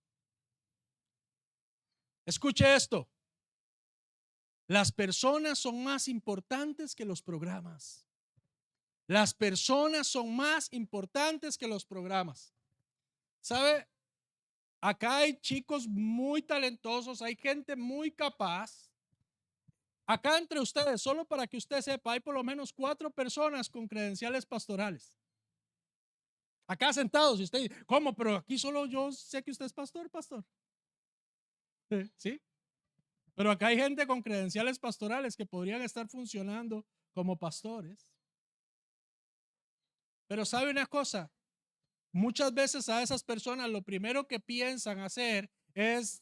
Escuche esto. Las personas son más importantes que los programas. Las personas son más importantes que los programas. ¿Sabe? Acá hay chicos muy talentosos, hay gente muy capaz. Acá entre ustedes, solo para que usted sepa, hay por lo menos 4 personas con credenciales pastorales. Acá sentados, y usted dice, ¿cómo? Pero aquí solo yo sé que usted es pastor, pastor. ¿Sí? Pero acá hay gente con credenciales pastorales que podrían estar funcionando como pastores. Pero ¿sabe una cosa? Muchas veces a esas personas lo primero que piensan hacer es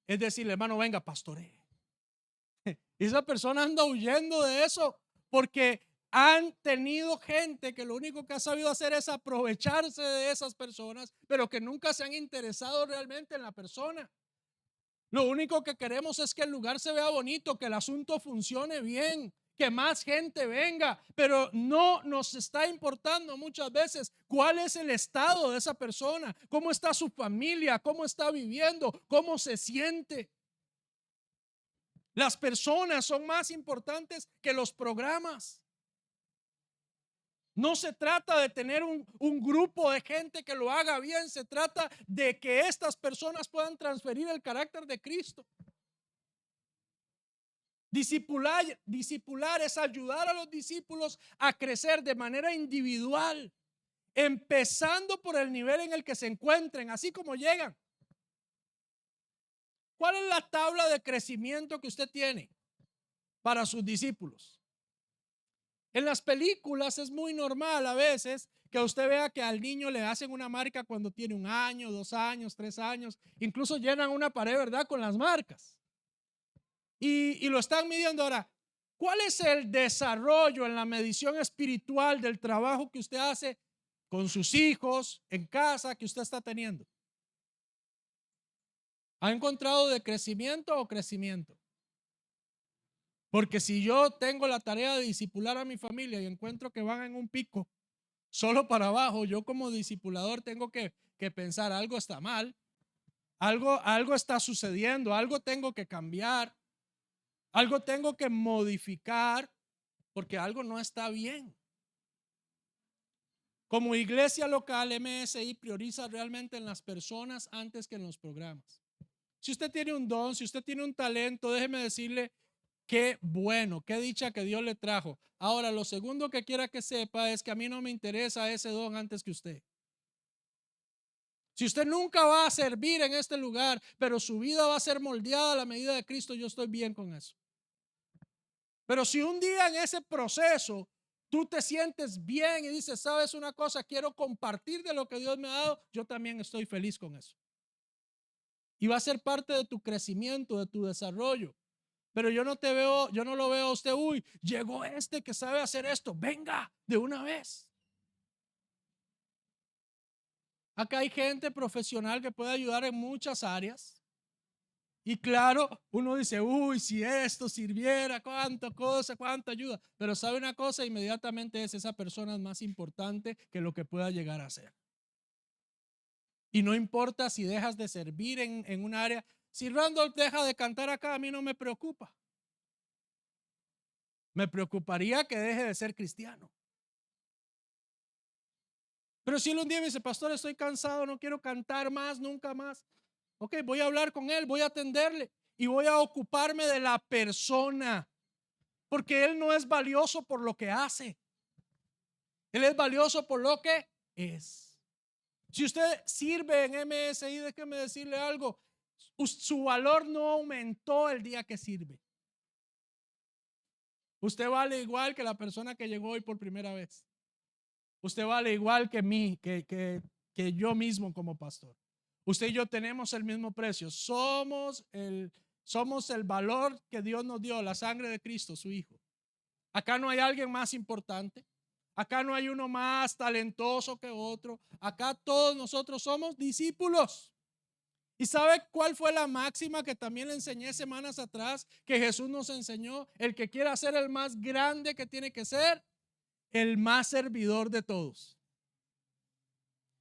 decirle, hermano, venga, pastoree. Y esa persona anda huyendo de eso porque han tenido gente que lo único que ha sabido hacer es aprovecharse de esas personas, pero que nunca se han interesado realmente en la persona. Lo único que queremos es que el lugar se vea bonito, que el asunto funcione bien, que más gente venga, pero no nos está importando muchas veces cuál es el estado de esa persona, cómo está su familia, cómo está viviendo, cómo se siente. Las personas son más importantes que los programas. No se trata de tener un grupo de gente que lo haga bien, se trata de que estas personas puedan transferir el carácter de Cristo. Discipular es ayudar a los discípulos a crecer de manera individual, empezando por el nivel en el que se encuentren, así como llegan. ¿Cuál es la tabla de crecimiento que usted tiene para sus discípulos? En las películas es muy normal a veces que usted vea que al niño le hacen una marca cuando tiene 1 año, 2 años, 3 años, incluso llenan una pared, ¿verdad?, con las marcas. Y lo están midiendo ahora. ¿Cuál es el desarrollo en la medición espiritual del trabajo que usted hace con sus hijos en casa que usted está teniendo? ¿Ha encontrado de crecimiento o crecimiento? Porque si yo tengo la tarea de discipular a mi familia y encuentro que van en un pico solo para abajo, yo como discipulador tengo que pensar, algo está mal, algo está sucediendo, algo tengo que cambiar, algo tengo que modificar, porque algo no está bien. Como iglesia local, MSI prioriza realmente en las personas antes que en los programas. Si usted tiene un don, si usted tiene un talento, déjeme decirle, qué bueno, qué dicha que Dios le trajo. Ahora, lo segundo que quiera que sepa es que a mí no me interesa ese don antes que usted. Si usted nunca va a servir en este lugar, pero su vida va a ser moldeada a la medida de Cristo, yo estoy bien con eso. Pero si un día en ese proceso tú te sientes bien y dices, sabes una cosa, quiero compartir de lo que Dios me ha dado, yo también estoy feliz con eso. Y va a ser parte de tu crecimiento, de tu desarrollo. Pero yo no lo veo a usted, uy, llegó este que sabe hacer esto, venga de una vez. Acá hay gente profesional que puede ayudar en muchas áreas. Y claro, uno dice, uy, si esto sirviera, cuánta cosa, cuánta ayuda. Pero sabe una cosa, inmediatamente esa persona es más importante que lo que pueda llegar a ser. Y no importa si dejas de servir en un área. Si Randolph deja de cantar acá, a mí no me preocupa. Me preocuparía que deje de ser cristiano. Pero si él un día me dice, pastor, estoy cansado, no quiero cantar más, nunca más. Ok, voy a hablar con él, voy a atenderle y voy a ocuparme de la persona. Porque él no es valioso por lo que hace. Él es valioso por lo que es. Si usted sirve en MSI, déjeme decirle algo. Su valor no aumentó el día que sirve. Usted vale igual que la persona que llegó hoy por primera vez. Usted vale igual que mí, que yo mismo como pastor. Usted y yo tenemos el mismo precio. Somos el valor que Dios nos dio, la sangre de Cristo, su Hijo. Acá no hay alguien más importante. Acá no hay uno más talentoso que otro. Acá todos nosotros somos discípulos. ¿Y sabe cuál fue la máxima que también le enseñé semanas atrás? Que Jesús nos enseñó. El que quiera ser el más grande, que tiene que ser el más servidor de todos.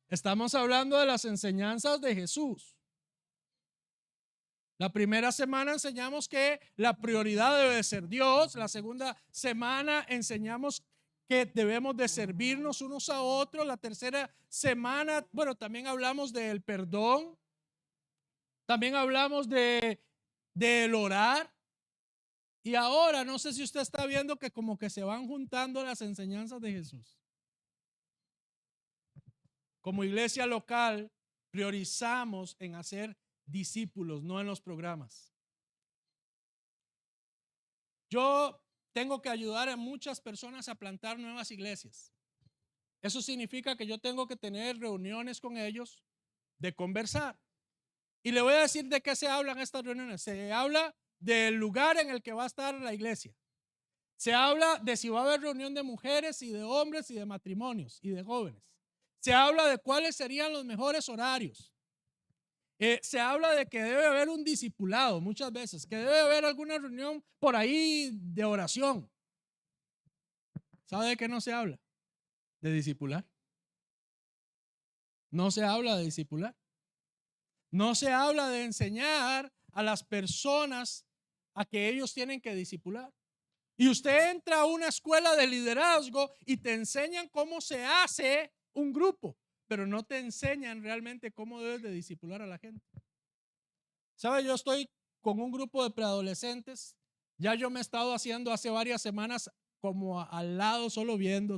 Estamos hablando de las enseñanzas de Jesús. La primera semana enseñamos que la prioridad debe de ser Dios. La segunda semana enseñamos que debemos de servirnos unos a otros. La tercera semana, bueno, también hablamos del perdón. También hablamos del orar. Y ahora no sé si usted está viendo que como que se van juntando las enseñanzas de Jesús. Como iglesia local priorizamos en hacer discípulos, no en los programas. Yo tengo que ayudar a muchas personas a plantar nuevas iglesias. Eso significa que yo tengo que tener reuniones con ellos de conversar. Y le voy a decir de qué se hablan estas reuniones. Se habla del lugar en el que va a estar la iglesia. Se habla de si va a haber reunión de mujeres y de hombres y de matrimonios y de jóvenes. Se habla de cuáles serían los mejores horarios. Se habla de que debe haber un discipulado muchas veces, que debe haber alguna reunión por ahí de oración. ¿Sabe de qué no se habla? De discipular. No se habla de discipular. No se habla de enseñar a las personas a que ellos tienen que discipular. Y usted entra a una escuela de liderazgo y te enseñan cómo se hace un grupo, pero no te enseñan realmente cómo debes de discipular a la gente. ¿Sabe? Yo estoy con un grupo de preadolescentes. Ya yo me he estado haciendo hace varias semanas como al lado, solo viendo.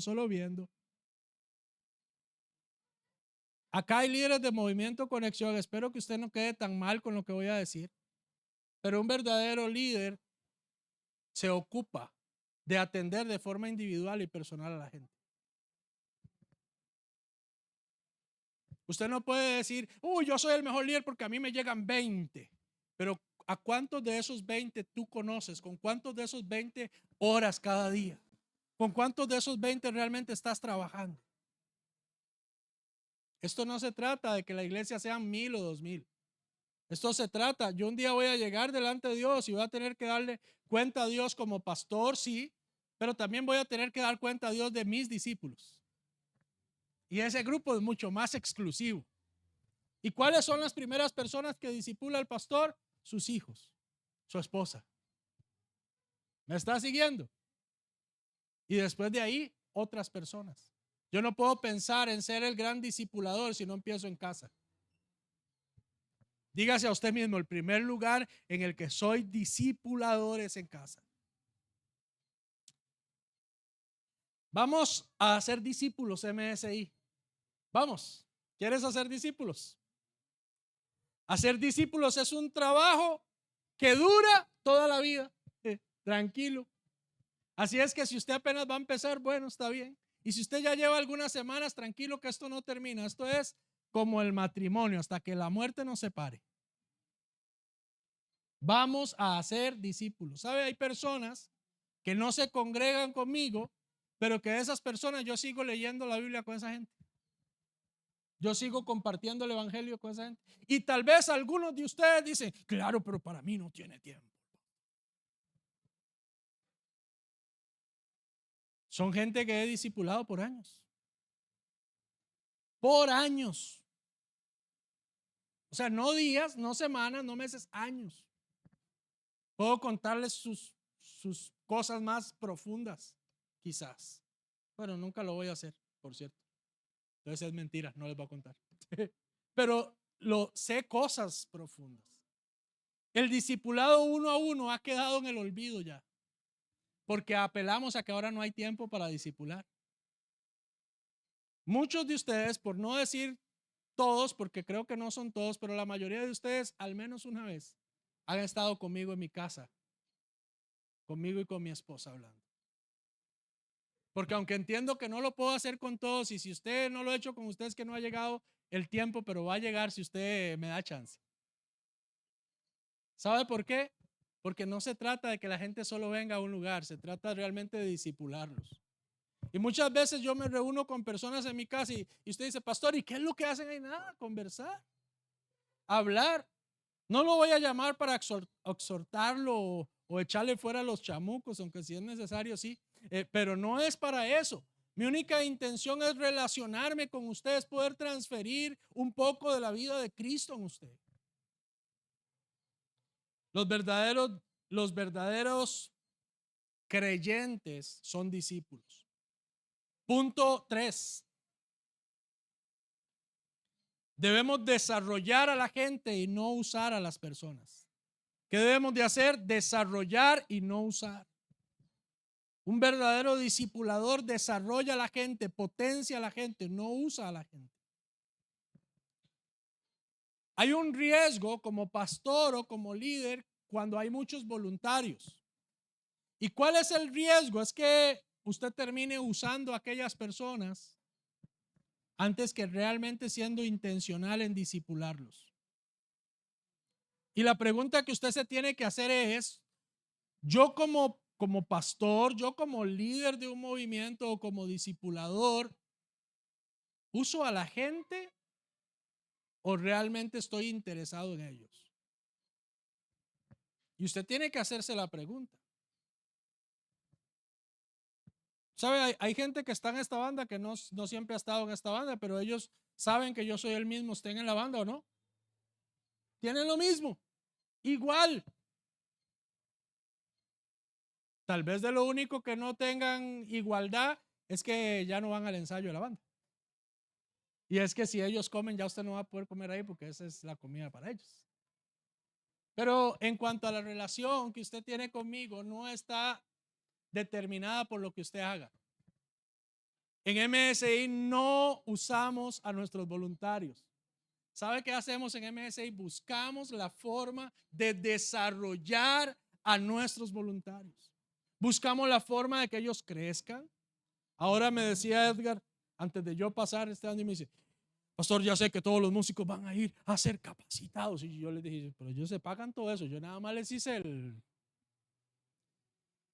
Acá hay líderes de Movimiento Conexión. Espero que usted no quede tan mal con lo que voy a decir. Pero un verdadero líder se ocupa de atender de forma individual y personal a la gente. Usted no puede decir, yo soy el mejor líder porque a mí me llegan 20. Pero ¿a cuántos de esos 20 tú conoces? ¿Con cuántos de esos 20 horas cada día? ¿Con cuántos de esos 20 realmente estás trabajando? Esto no se trata de que la iglesia sean 1000 o 2000. Esto se trata, yo un día voy a llegar delante de Dios y voy a tener que darle cuenta a Dios como pastor, sí, pero también voy a tener que dar cuenta a Dios de mis discípulos. Y ese grupo es mucho más exclusivo. ¿Y cuáles son las primeras personas que discipula el pastor? Sus hijos, su esposa. ¿Me está siguiendo? Y después de ahí, otras personas. Yo no puedo pensar en ser el gran discipulador si no empiezo en casa. Dígase a usted mismo, el primer lugar en el que soy discipulador es en casa. Vamos a hacer discípulos, MSI. Vamos, ¿quieres hacer discípulos? Hacer discípulos es un trabajo que dura toda la vida. Tranquilo. Así es que si usted apenas va a empezar, bueno, está bien. Y si usted ya lleva algunas semanas, tranquilo que esto no termina. Esto es como el matrimonio, hasta que la muerte nos separe. Vamos a hacer discípulos. ¿Sabe? Hay personas que no se congregan conmigo, pero que esas personas yo sigo leyendo la Biblia con esa gente. Yo sigo compartiendo el evangelio con esa gente. Y tal vez algunos de ustedes dicen, claro, pero para mí no tiene tiempo. Son gente que he discipulado por años. Por años. O sea, no días, no semanas, no meses, años. Puedo contarles sus cosas más profundas, quizás. Bueno, nunca lo voy a hacer, por cierto. Entonces es mentira, no les voy a contar. Pero sé cosas profundas. El discipulado uno a uno ha quedado en el olvido ya. Porque apelamos a que ahora no hay tiempo para discipular. Muchos de ustedes, por no decir todos, porque creo que no son todos, pero la mayoría de ustedes, al menos una vez, han estado conmigo en mi casa, conmigo y con mi esposa hablando. Porque aunque entiendo que no lo puedo hacer con todos, y si usted no lo ha hecho con ustedes, que no ha llegado el tiempo, pero va a llegar si usted me da chance. ¿Sabe por qué? Porque no se trata de que la gente solo venga a un lugar, se trata realmente de discipularlos. Y muchas veces yo me reúno con personas en mi casa y usted dice, pastor, ¿y qué es lo que hacen ahí? Nada, conversar, hablar. No lo voy a llamar para exhortarlo o echarle fuera a los chamucos, aunque si es necesario, sí. Pero no es para eso. Mi única intención es relacionarme con ustedes, poder transferir un poco de la vida de Cristo en usted. Los verdaderos creyentes son discípulos. Punto 3. Debemos desarrollar a la gente y no usar a las personas. ¿Qué debemos de hacer? Desarrollar y no usar. Un verdadero discipulador desarrolla a la gente, potencia a la gente, no usa a la gente. Hay un riesgo como pastor o como líder cuando hay muchos voluntarios. ¿Y cuál es el riesgo? Es que usted termine usando a aquellas personas antes que realmente siendo intencional en discipularlos. Y la pregunta que usted se tiene que hacer es, yo como pastor, yo como líder de un movimiento o como discipulador, ¿uso a la gente o realmente estoy interesado en ellos? Y usted tiene que hacerse la pregunta. ¿Sabe? Hay gente que está en esta banda que no siempre ha estado en esta banda, pero ellos saben que yo soy el mismo, estén en la banda o no. Tienen lo mismo, igual. Tal vez de lo único que no tengan igualdad es que ya no van al ensayo de la banda. Y es que si ellos comen, ya usted no va a poder comer ahí porque esa es la comida para ellos. Pero en cuanto a la relación que usted tiene conmigo, no está determinada por lo que usted haga. En MSI no usamos a nuestros voluntarios. ¿Sabe qué hacemos en MSI? Buscamos la forma de desarrollar a nuestros voluntarios. Buscamos la forma de que ellos crezcan. Ahora me decía Edgar, antes de yo pasar este año, me dice, pastor, ya sé que todos los músicos van a ir a ser capacitados. Y yo les dije, pero ellos se pagan todo eso. Yo nada más les hice el...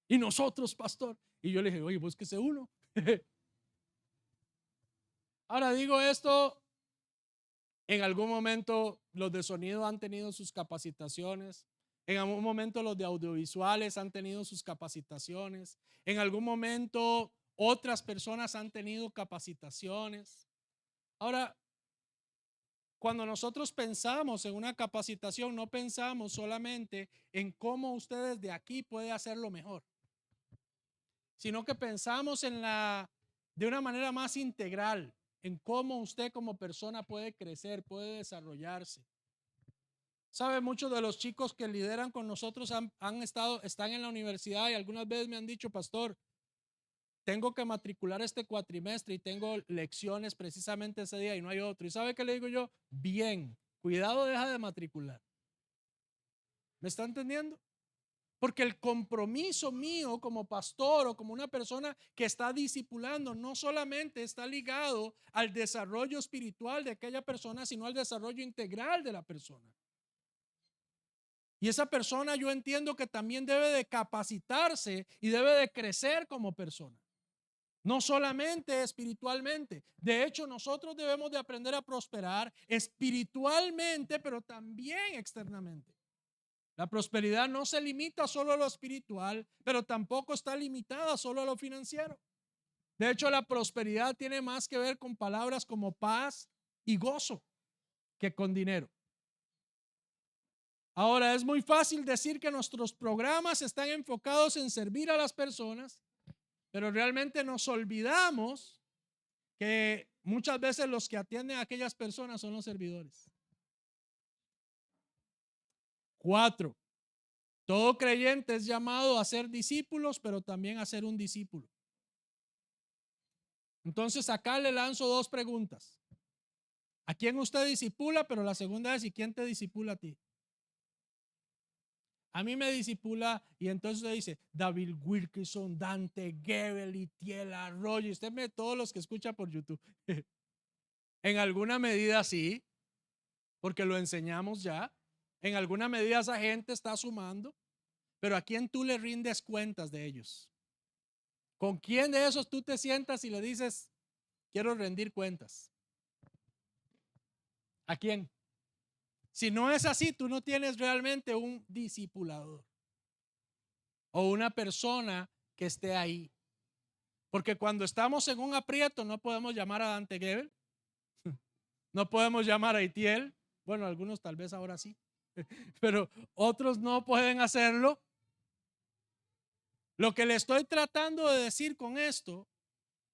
Y nosotros, pastor. Y yo le dije, oye, búsquese uno. Ahora digo esto, en algún momento los de sonido han tenido sus capacitaciones. En algún momento los de audiovisuales han tenido sus capacitaciones. En algún momento otras personas han tenido capacitaciones. Ahora, cuando nosotros pensamos en una capacitación, no pensamos solamente en cómo ustedes de aquí pueden hacerlo mejor, sino que pensamos de una manera más integral, en cómo usted como persona puede crecer, puede desarrollarse. ¿Sabe? Muchos de los chicos que lideran con nosotros están en la universidad y algunas veces me han dicho, pastor, tengo que matricular este cuatrimestre y tengo lecciones precisamente ese día y no hay otro. ¿Y sabe qué le digo yo? Bien, cuidado, deja de matricular. ¿Me está entendiendo? Porque el compromiso mío como pastor o como una persona que está discipulando no solamente está ligado al desarrollo espiritual de aquella persona, sino al desarrollo integral de la persona. Y esa persona yo entiendo que también debe de capacitarse y debe de crecer como persona. No solamente espiritualmente. De hecho, nosotros debemos de aprender a prosperar espiritualmente, pero también externamente. La prosperidad no se limita solo a lo espiritual, pero tampoco está limitada solo a lo financiero. De hecho, la prosperidad tiene más que ver con palabras como paz y gozo que con dinero. Ahora, es muy fácil decir que nuestros programas están enfocados en servir a las personas, pero realmente nos olvidamos que muchas veces los que atienden a aquellas personas son los servidores. 4. Todo creyente es llamado a ser discípulos, pero también a ser un discípulo. Entonces acá le lanzo 2 preguntas. ¿A quién usted discipula? Pero la segunda es, ¿y quién te discipula a ti? A mí me discipula y entonces usted dice, David Wilkerson, Dante Gebel, Itiel Arroyo. Usted ve todos los que escucha por YouTube. En alguna medida sí, porque lo enseñamos ya. En alguna medida esa gente está sumando. Pero ¿a quién tú le rindes cuentas de ellos? ¿Con quién de esos tú te sientas y le dices, quiero rendir cuentas? ¿A quién? Si no es así, tú no tienes realmente un discipulador o una persona que esté ahí. Porque cuando estamos en un aprieto no podemos llamar a Dante Gebel, no podemos llamar a Itiel. Bueno, algunos tal vez ahora sí, pero otros no pueden hacerlo. Lo que le estoy tratando de decir con esto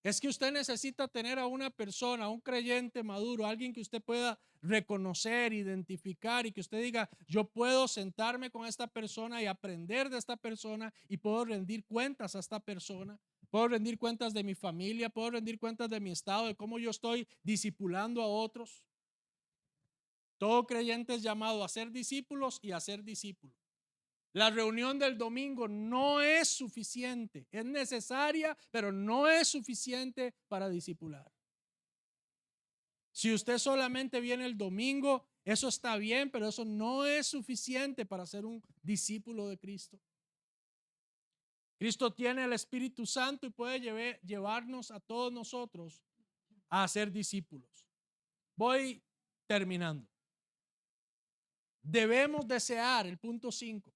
es que usted necesita tener a una persona, a un creyente maduro, alguien que usted pueda reconocer, identificar y que usted diga, yo puedo sentarme con esta persona y aprender de esta persona y puedo rendir cuentas a esta persona. Puedo rendir cuentas de mi familia, puedo rendir cuentas de mi estado, de cómo yo estoy discipulando a otros. Todo creyente es llamado a ser discípulos y a ser discípulos. La reunión del domingo no es suficiente, es necesaria, pero no es suficiente para discipular. Si usted solamente viene el domingo, eso está bien, pero eso no es suficiente para ser un discípulo de Cristo. Cristo tiene el Espíritu Santo y puede llevarnos a todos nosotros a ser discípulos. Voy terminando. Debemos desear, el punto 5,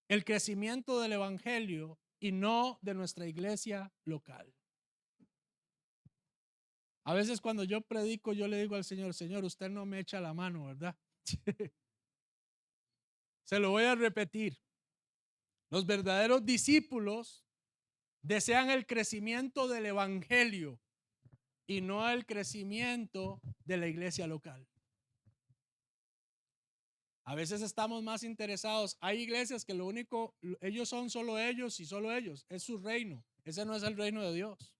el crecimiento del evangelio y no de nuestra iglesia local. A veces cuando yo predico, yo le digo al Señor, Señor, usted no me echa la mano, ¿verdad? Se lo voy a repetir. Los verdaderos discípulos desean el crecimiento del evangelio y no el crecimiento de la iglesia local. A veces estamos más interesados. Hay iglesias que lo único, ellos son solo ellos y solo ellos. Es su reino. Ese no es el reino de Dios.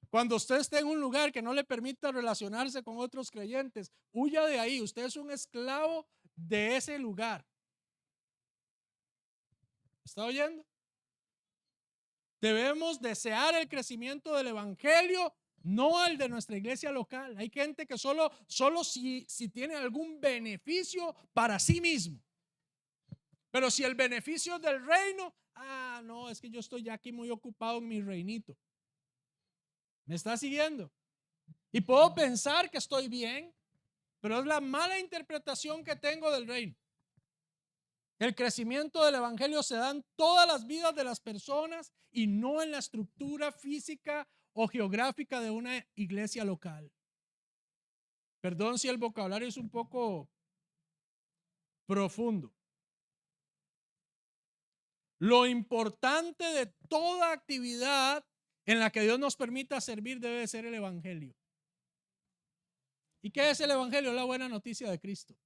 Cuando usted esté en un lugar que no le permita relacionarse con otros creyentes, huya de ahí. Usted es un esclavo de ese lugar. ¿Está oyendo? Debemos desear el crecimiento del evangelio, no el de nuestra iglesia local. Hay gente que solo si tiene algún beneficio para sí mismo. Pero si el beneficio es del reino, no, es que yo estoy ya aquí muy ocupado en mi reinito. ¿Me está siguiendo? Y puedo pensar que estoy bien, pero es la mala interpretación que tengo del reino. El crecimiento del evangelio se da en todas las vidas de las personas y no en la estructura física o geográfica de una iglesia local. Perdón si el vocabulario es un poco profundo. Lo importante de toda actividad en la que Dios nos permita servir debe ser el evangelio. ¿Y qué es el evangelio? La buena noticia de Cristo,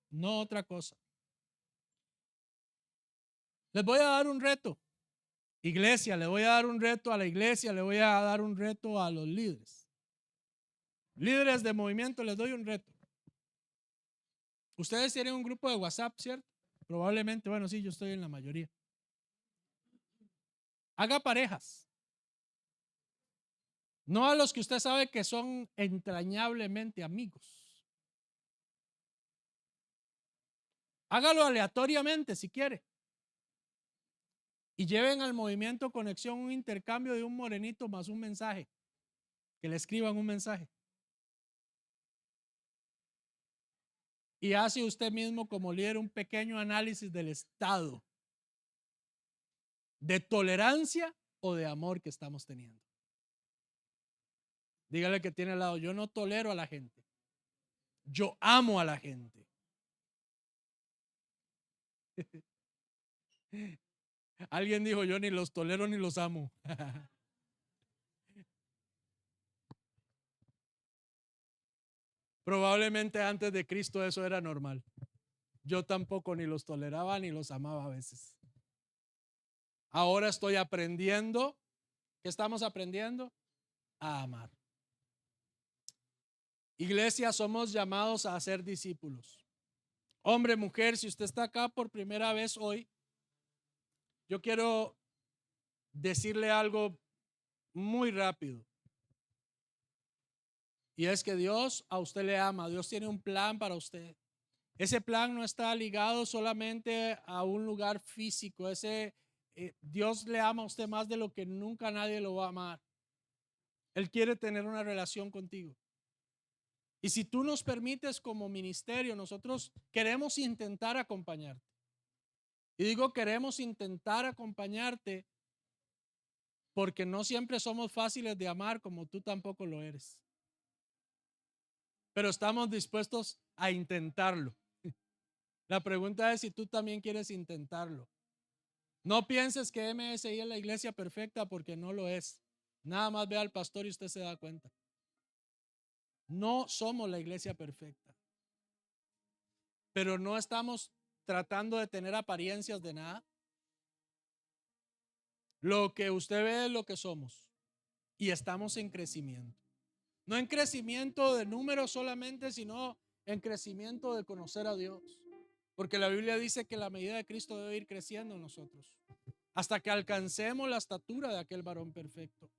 no otra cosa. Les voy a dar un reto. Iglesia, le voy a dar un reto a la iglesia, le voy a dar un reto a los líderes. Líderes de movimiento, les doy un reto. Ustedes tienen un grupo de WhatsApp, ¿cierto? Probablemente, bueno, sí, yo estoy en la mayoría. Haga parejas. No a los que usted sabe que son entrañablemente amigos. Hágalo aleatoriamente si quiere. Y lleven al movimiento Conexión un intercambio de un morenito más un mensaje. Que le escriban un mensaje. Y hace usted mismo como líder un pequeño análisis del estado de tolerancia o de amor que estamos teniendo. Dígale que tiene al lado, yo no tolero a la gente. Yo amo a la gente. Alguien dijo, yo ni los tolero ni los amo. Probablemente antes de Cristo eso era normal. Yo tampoco ni los toleraba ni los amaba a veces. Ahora estoy aprendiendo. ¿Qué estamos aprendiendo? A amar. Iglesia, somos llamados a ser discípulos. Hombre, mujer, si usted está acá por primera vez hoy, yo quiero decirle algo muy rápido. Y es que Dios a usted le ama. Dios tiene un plan para usted. Ese plan no está ligado solamente a un lugar físico. Dios le ama a usted más de lo que nunca nadie lo va a amar. Él quiere tener una relación contigo. Y si tú nos permites como ministerio, nosotros queremos intentar acompañarte. Y digo queremos intentar acompañarte porque no siempre somos fáciles de amar, como tú tampoco lo eres. Pero estamos dispuestos a intentarlo. La pregunta es si tú también quieres intentarlo. No pienses que MSI es la iglesia perfecta, porque no lo es. Nada más ve al pastor y usted se da cuenta. No somos la iglesia perfecta. Pero no estamos tratando de tener apariencias de nada. Lo que usted ve es lo que somos. Y estamos en crecimiento. No en crecimiento de números solamente, sino en crecimiento de conocer a Dios. Porque la Biblia dice que la medida de Cristo debe ir creciendo en nosotros, hasta que alcancemos la estatura de aquel varón perfecto.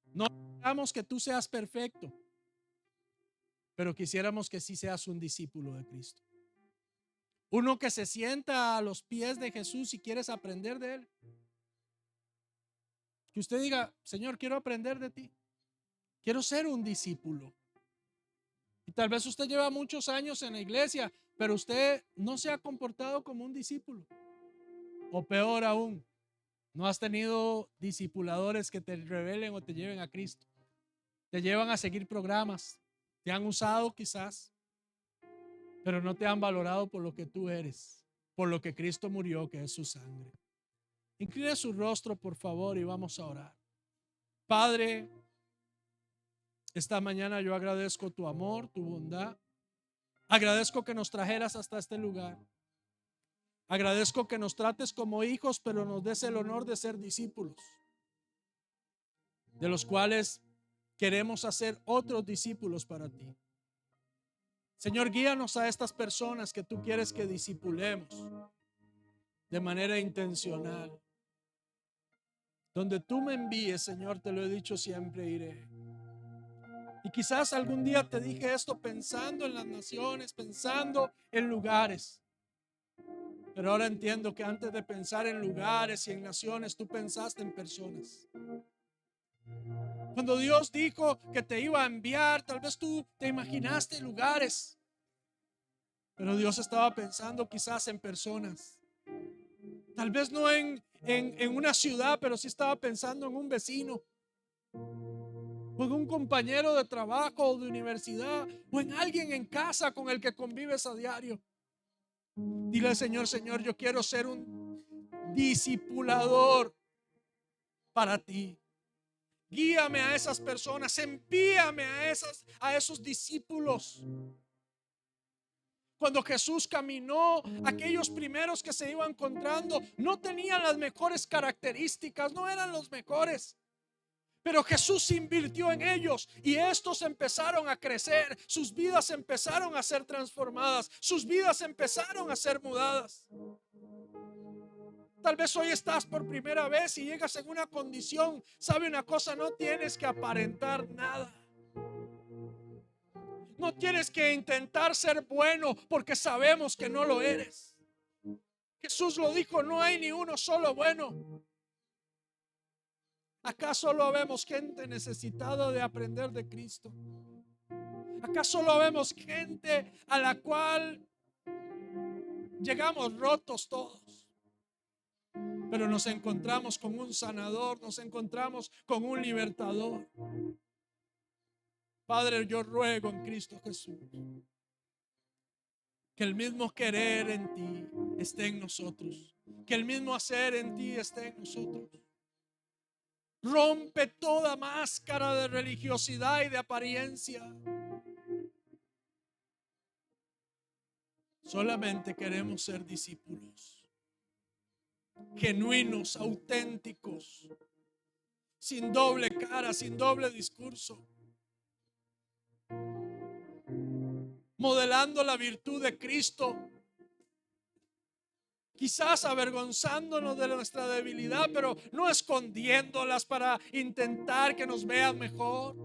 No esperamos que tú seas perfecto, pero quisiéramos que sí seas un discípulo de Cristo. Uno que se sienta a los pies de Jesús y quieres aprender de Él. Que usted diga: Señor, quiero aprender de ti. Quiero ser un discípulo. Y tal vez usted lleva muchos años en la iglesia, pero usted no se ha comportado como un discípulo. O peor aún, no has tenido discipuladores que te revelen o te lleven a Cristo. Te llevan a seguir programas. Te han usado quizás, pero no te han valorado por lo que tú eres, por lo que Cristo murió, que es su sangre. Incline su rostro, por favor, y vamos a orar. Padre, esta mañana yo agradezco tu amor, tu bondad. Agradezco que nos trajeras hasta este lugar. Agradezco que nos trates como hijos, pero nos des el honor de ser discípulos, de los cuales queremos hacer otros discípulos para ti. Señor, guíanos a estas personas que tú quieres que discipulemos de manera intencional. Donde tú me envíes, Señor, te lo he dicho siempre, iré. Y quizás algún día te dije esto pensando en las naciones, pensando en lugares. Pero ahora entiendo que antes de pensar en lugares y en naciones, tú pensaste en personas. Cuando Dios dijo que te iba a enviar, tal vez tú te imaginaste lugares, pero Dios estaba pensando quizás en personas. Tal vez no en una ciudad, pero sí estaba pensando en un vecino, o en un compañero de trabajo o de universidad, o en alguien en casa con el que convives a diario. Dile al Señor: Señor, yo quiero ser un discipulador para ti. Guíame a esas personas, envíame a esos discípulos. Cuando Jesús caminó, aquellos primeros que se iban encontrando no tenían las mejores características, no eran los mejores. Pero Jesús invirtió en ellos y estos empezaron a crecer, sus vidas empezaron a ser transformadas, sus vidas empezaron a ser mudadas. Tal vez hoy estás por primera vez y llegas en una condición. ¿Sabe una cosa? No tienes que aparentar nada. No tienes que intentar ser bueno, porque sabemos que no lo eres. Jesús lo dijo: no hay ni uno solo bueno. Acá solo vemos gente necesitada de aprender de Cristo. Acá solo vemos gente a la cual llegamos rotos todos, pero nos encontramos con un sanador, nos encontramos con un libertador. Padre, yo ruego en Cristo Jesús que el mismo querer en ti esté en nosotros, que el mismo hacer en ti esté en nosotros. Rompe toda máscara de religiosidad y de apariencia. Solamente queremos ser discípulos genuinos, auténticos, sin doble cara, sin doble discurso, modelando la virtud de Cristo, quizás avergonzándonos de nuestra debilidad, pero no escondiéndolas para intentar que nos vean mejor,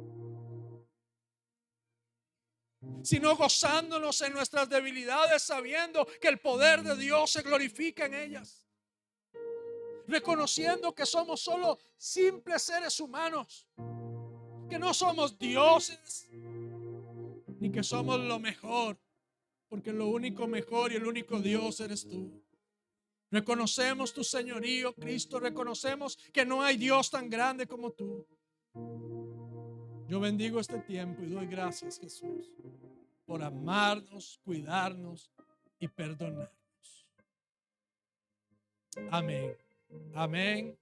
sino gozándonos en nuestras debilidades, sabiendo que el poder de Dios se glorifica en ellas, reconociendo que somos solo simples seres humanos, que no somos dioses, ni que somos lo mejor, porque lo único mejor y el único Dios eres tú. Reconocemos tu señorío, Cristo. Reconocemos que no hay Dios tan grande como tú. Yo bendigo este tiempo y doy gracias, Jesús, por amarnos, cuidarnos y perdonarnos. Amén. Amén.